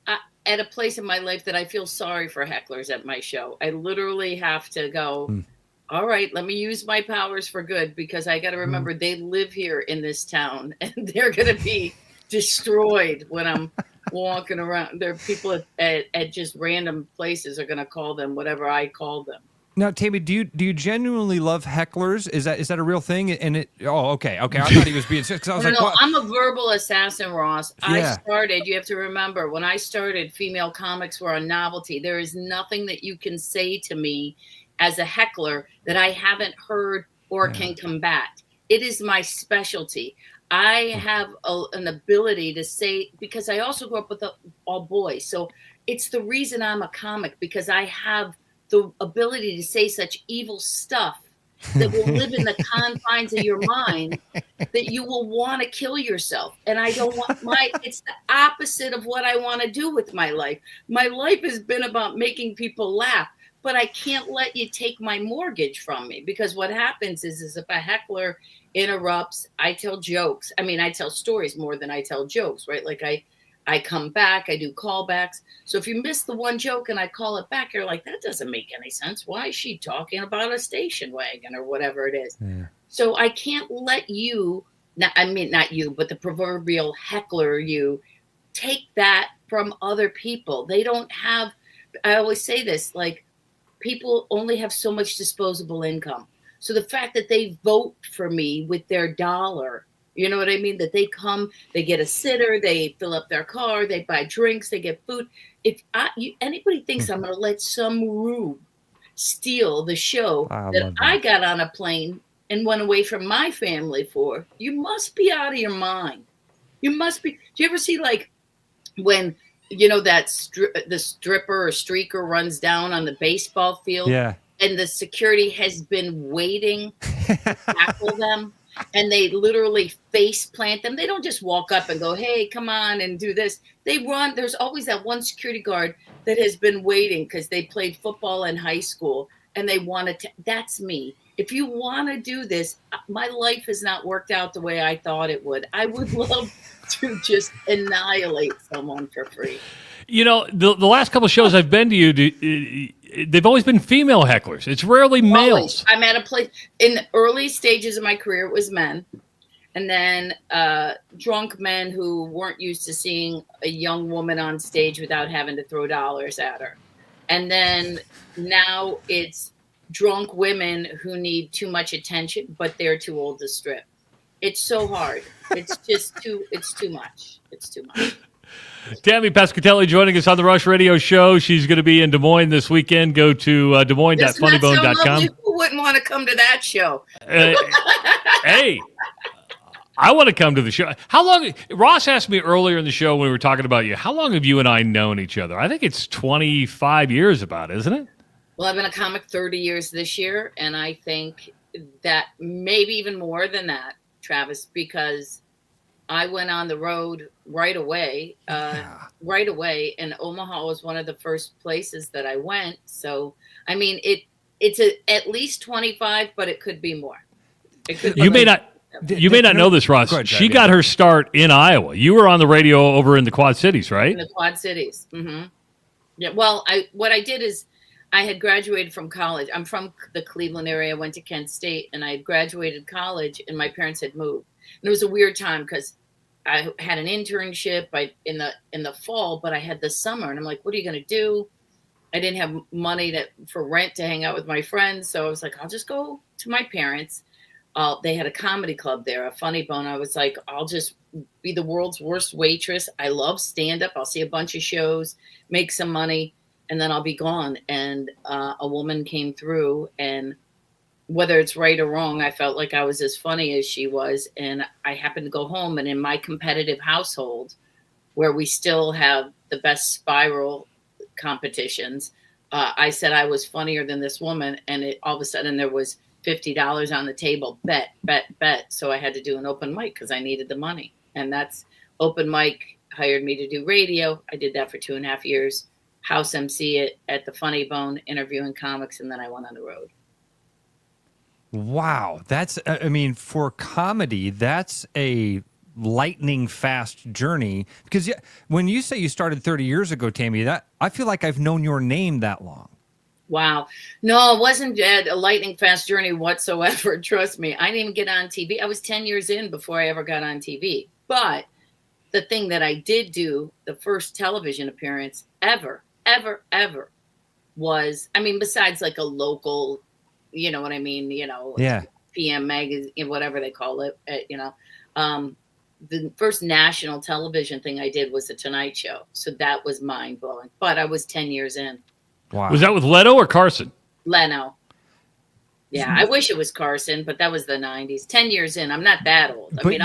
at a place in my life that I feel sorry for hecklers at my show. I literally have to go, all right, let me use my powers for good, because I got to remember they live here in this town and they're going to be destroyed when I'm walking around. There are people at just random places are going to call them whatever I call them. Now, Tammy, do you genuinely love hecklers? Is that a real thing? Okay. I thought he was being serious. No, I'm a verbal assassin, Ross. I started. You have to remember, when I started, female comics were a novelty. There is nothing that you can say to me as a heckler that I haven't heard or can combat. It is my specialty. I have an ability to say, because I also grew up with all boys. So it's the reason I'm a comic, because I have the ability to say such evil stuff that will live in the confines of your mind that you will want to kill yourself. And I don't want it's the opposite of what I want to do with my life. My life has been about making people laugh. but I can't let you take my mortgage from me, because what happens is if a heckler interrupts, I tell jokes. I mean, I tell stories more than I tell jokes, right? Like I come back, I do callbacks. So if you miss the one joke and I call it back, you're like, that doesn't make any sense. Why is she talking about a station wagon or whatever it is? Yeah. So I can't let you, not you, but the proverbial heckler, you take that from other people. They don't have, I always say this, like, people only have so much disposable income. So the fact that they vote for me with their dollar, you know what I mean? That they come, they get a sitter, they fill up their car, they buy drinks, they get food. If anybody thinks I'm going to let some rube steal the show that I got on a plane and went away from my family for, you must be out of your mind. You must be. Do you ever see, like, when, you know, that the stripper or streaker runs down on the baseball field? Yeah. And the security has been waiting to tackle them, and they literally face plant them. They don't just walk up and go, hey, come on and do this. They run. There's always that one security guard that has been waiting because they played football in high school and they wanted to. That's me. If you want to do this, my life has not worked out the way I thought it would. I would love to just annihilate someone for free. You know, the last couple of shows I've been to you, they've always been female hecklers. It's rarely males. Always. I'm at a place in the early stages of my career, it was men. And then drunk men who weren't used to seeing a young woman on stage without having to throw dollars at her. And then now it's drunk women who need too much attention, but they're too old to strip. It's so hard. It's just it's too much. It's too much. Tammy Pescatelli joining us on the Rush Radio Show. She's going to be in Des Moines this weekend. Go to desmoines.funnybone.com. Who wouldn't want to come to that show? Hey, I want to come to the show. How long? Ross asked me earlier in the show when we were talking about you, how long have you and I known each other? I think it's 25 years about, isn't it? Well, I've been a comic 30 years this year, and I think that maybe even more than that, Travis, because I went on the road right away. Right away, and Omaha was one of the first places that I went. So, I mean, it's at least 25, but it could be more. You may not know this, Ross. She got her start in Iowa. You were on the radio over in the Quad Cities, right? In the Quad Cities. Mm-hmm. Yeah. Well, what I did is I had graduated from college. I'm from the Cleveland area. I went to Kent State, and I had graduated college, and my parents had moved. And it was a weird time because I had an internship in the fall, but I had the summer, and I'm like, what are you going to do? I didn't have money for rent to hang out with my friends. So I was like, I'll just go to my parents. They had a comedy club there, a Funnybone. I was like, I'll just be the world's worst waitress. I love stand-up. I'll see a bunch of shows, make some money, and then I'll be gone. And a woman came through, and whether it's right or wrong, I felt like I was as funny as she was. And I happened to go home, and in my competitive household, where we still have the best spiral competitions, I said I was funnier than this woman. And all of a sudden there was $50 on the table, bet. So I had to do an open mic because I needed the money. And that's open mic hired me to do radio. I did that for 2.5 years, house MC it at the Funnybone, interviewing comics, and then I went on the road. Wow. That's, I mean, for comedy, that's a lightning fast journey. Because when you say you started 30 years ago, Tammy, I feel like I've known your name that long. Wow. No, it wasn't a lightning fast journey whatsoever. Trust me. I didn't even get on TV. I was 10 years in before I ever got on TV. But the thing that I did do, the first television appearance ever was, I mean, besides like a local, you know what I mean? You know, yeah. PM magazine, whatever they call it, you know, the first national television thing I did was The Tonight Show. So that was mind blowing, but I was 10 years in. Wow. Was that with Leno or Carson? Leno. Yeah, I wish it was Carson, but that was the 90s. 10 years in. I'm not that old. But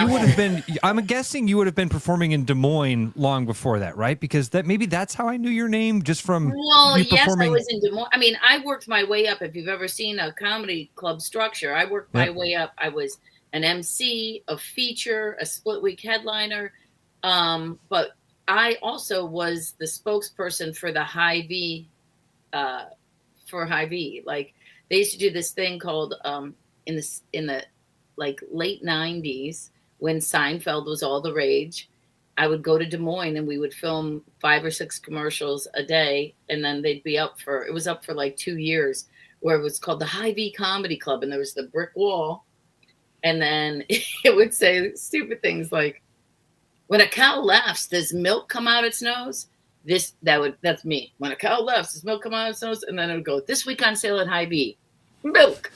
I'm guessing you would have been performing in Des Moines long before that, right? Because maybe that's how I knew your name, just from performing. I was in Des Moines. I mean, I worked my way up. If you've ever seen a comedy club structure, I worked my way up. I was an MC, a feature, a split week headliner. But I also was the spokesperson for the Hy-Vee for Hy-Vee. Like they used to do this thing called in the like late 90s when Seinfeld was all the rage. I would go to Des Moines and we would film 5 or 6 commercials a day, and then they'd be up for like 2 years, where it was called the Hy-Vee Comedy Club, and there was the brick wall, and then it would say stupid things like, "When a cow laughs, does milk come out its nose?" That's me. When a cow laughs, does milk come out its nose? And then it would go, "This week on sale at Hy-Vee, milk."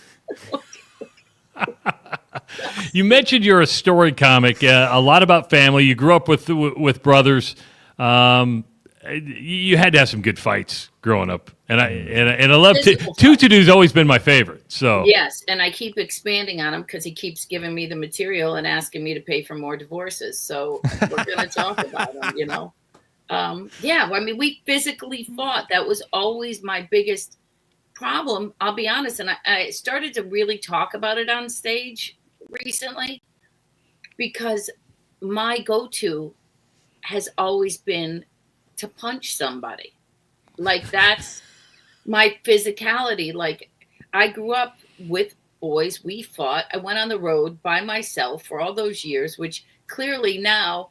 You mentioned you're a story comic, a lot about family. You grew up with brothers. You had to have some good fights growing up, and I love Tutu's always been my favorite. So yes, and I keep expanding on him because he keeps giving me the material and asking me to pay for more divorces. So we're going to talk about him, you know. Yeah, I mean, we physically fought. That was always my biggest problem. I'll be honest, and I started to really talk about it on stage recently because my go-to has always been to punch somebody. Like that's my physicality. Like I grew up with boys. We fought. I went on the road by myself for all those years, which clearly now,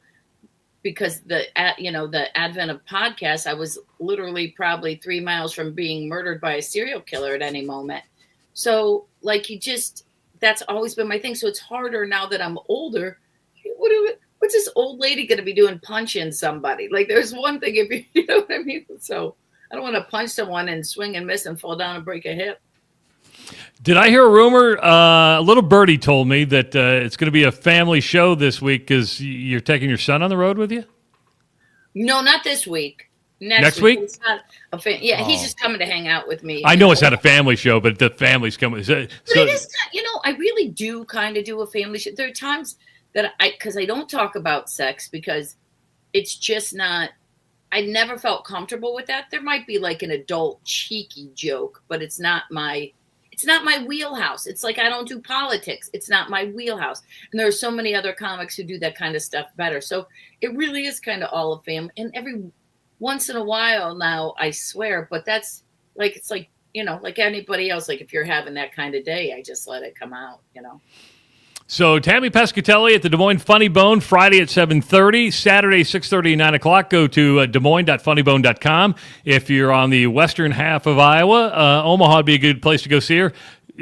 because the advent of podcasts, I was literally probably 3 miles from being murdered by a serial killer at any moment. So like that's always been my thing. So it's harder now that I'm older. What's this old lady going to be doing punching somebody? Like there's one thing if you know what I mean? So I don't want to punch someone and swing and miss and fall down and break a hip. Did I hear a rumor? A little birdie told me that it's going to be a family show this week because you're taking your son on the road with you? No, not this week. Next week? It's not he's just coming to hang out with me. I know it's not a family show, but the family's coming. So it is, I really do kind of do a family show. There are times that because I don't talk about sex because it's just not, I never felt comfortable with that. There might be like an adult cheeky joke, but it's not my wheelhouse. It's like I don't do politics. It's not my wheelhouse. And there are so many other comics who do that kind of stuff better. So it really is kind of all a family. And every once in a while now, I swear, but that's like, it's like, like anybody else, like if you're having that kind of day, I just let it come out, So Tammy Pescatelli at the Des Moines Funnybone, Friday at 7:30, Saturday 6:30 and 9 o'clock. Go to DesMoines.funnybone.com. If you're on the western half of Iowa, Omaha would be a good place to go see her.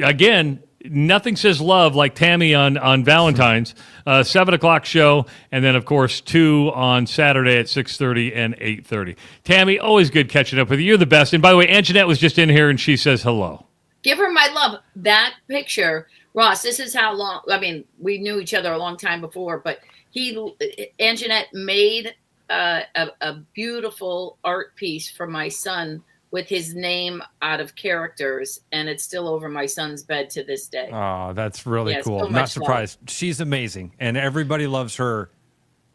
Again, nothing says love like Tammy on Valentine's. 7 o'clock show, and then, of course, 2 on Saturday at 6:30 and 8:30. Tammy, always good catching up with you. You're the best. And by the way, Anjanette was just in here, and she says hello. Give her my love. That picture, Ross, this is how long, I mean, we knew each other a long time before, but Anjanette made a beautiful art piece for my son with his name out of characters, and it's still over my son's bed to this day. Oh, that's really cool. So I'm not surprised. Love. She's amazing, and everybody loves her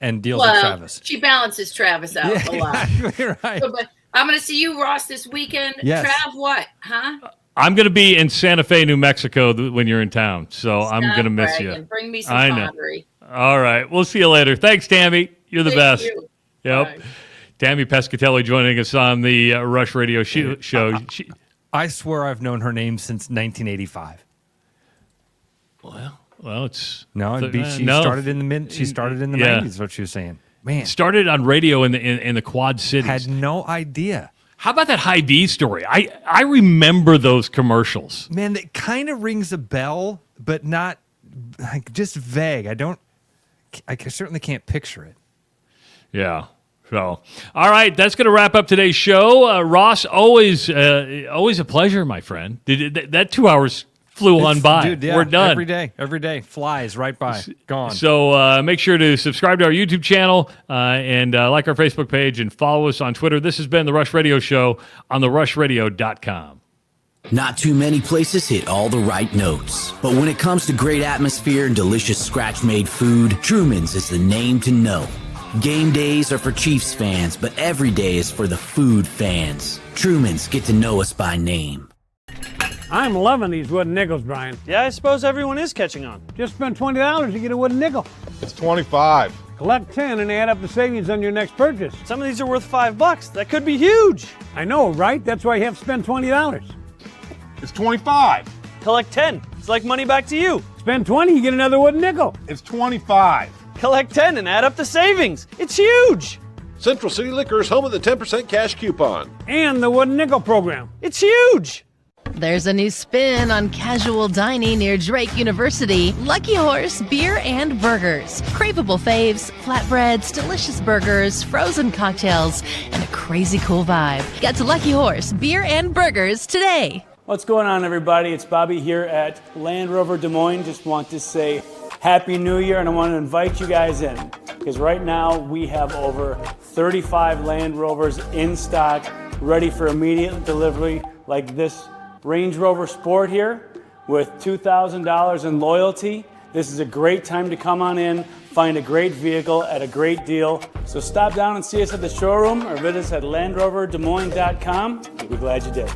and deals with Travis. She balances Travis out a lot. You're right. So, but I'm going to see you, Ross, this weekend. Yes. Trav, what? Huh? I'm going to be in Santa Fe, New Mexico when you're in town, so I'm going to miss you. Bring me some pottery. All right. We'll see you later. Thanks, Tammy. You're the best. You. Yep. Bye. Tammy Pescatelli joining us on the Rush Radio show. I swear I've known her name since 1985. Well, it's she started in the 90s. Is what she was saying. Man, started on radio in the Quad Cities. Had no idea. How about that Hy-Vee story? I remember those commercials. Man, it kind of rings a bell, but not just vague. I certainly can't picture it. Yeah. So, all right, that's going to wrap up today's show. Ross, always a pleasure, my friend. That 2 hours flew on by. Dude, yeah, we're done. Every day flies right by. Gone. So make sure to subscribe to our YouTube channel and like our Facebook page and follow us on Twitter. This has been The Rush Radio Show on therushradio.com. Not too many places hit all the right notes. But when it comes to great atmosphere and delicious scratch-made food, Truman's is the name to know. Game days are for Chiefs fans, but every day is for the food fans. Truman's, get to know us by name. I'm loving these wooden nickels, Brian. Yeah, I suppose everyone is catching on. Just spend $20 to get a wooden nickel. It's 25. Collect 10 and add up the savings on your next purchase. Some of these are worth $5. That could be huge. I know, right? That's why you have to spend $20. It's 25. Collect 10. It's like money back to you. Spend 20, you get another wooden nickel. It's 25. Collect 10 and add up the savings. It's huge. Central City Liquor is home of the 10% cash coupon. And the wooden nickel program. It's huge. There's a new spin on casual dining near Drake University. Lucky Horse Beer and Burgers. Craveable faves, flatbreads, delicious burgers, frozen cocktails, and a crazy cool vibe. Get to Lucky Horse Beer and Burgers today. What's going on, everybody? It's Bobby here at Land Rover Des Moines. Just want to say Happy New Year, and I want to invite you guys in because right now we have over 35 Land Rovers in stock, ready for immediate delivery, like this Range Rover Sport here with $2,000 in loyalty. This is a great time to come on in, find a great vehicle at a great deal. So stop down and see us at the showroom or visit us at LandRoverDesMoines.com. We'll be glad you did.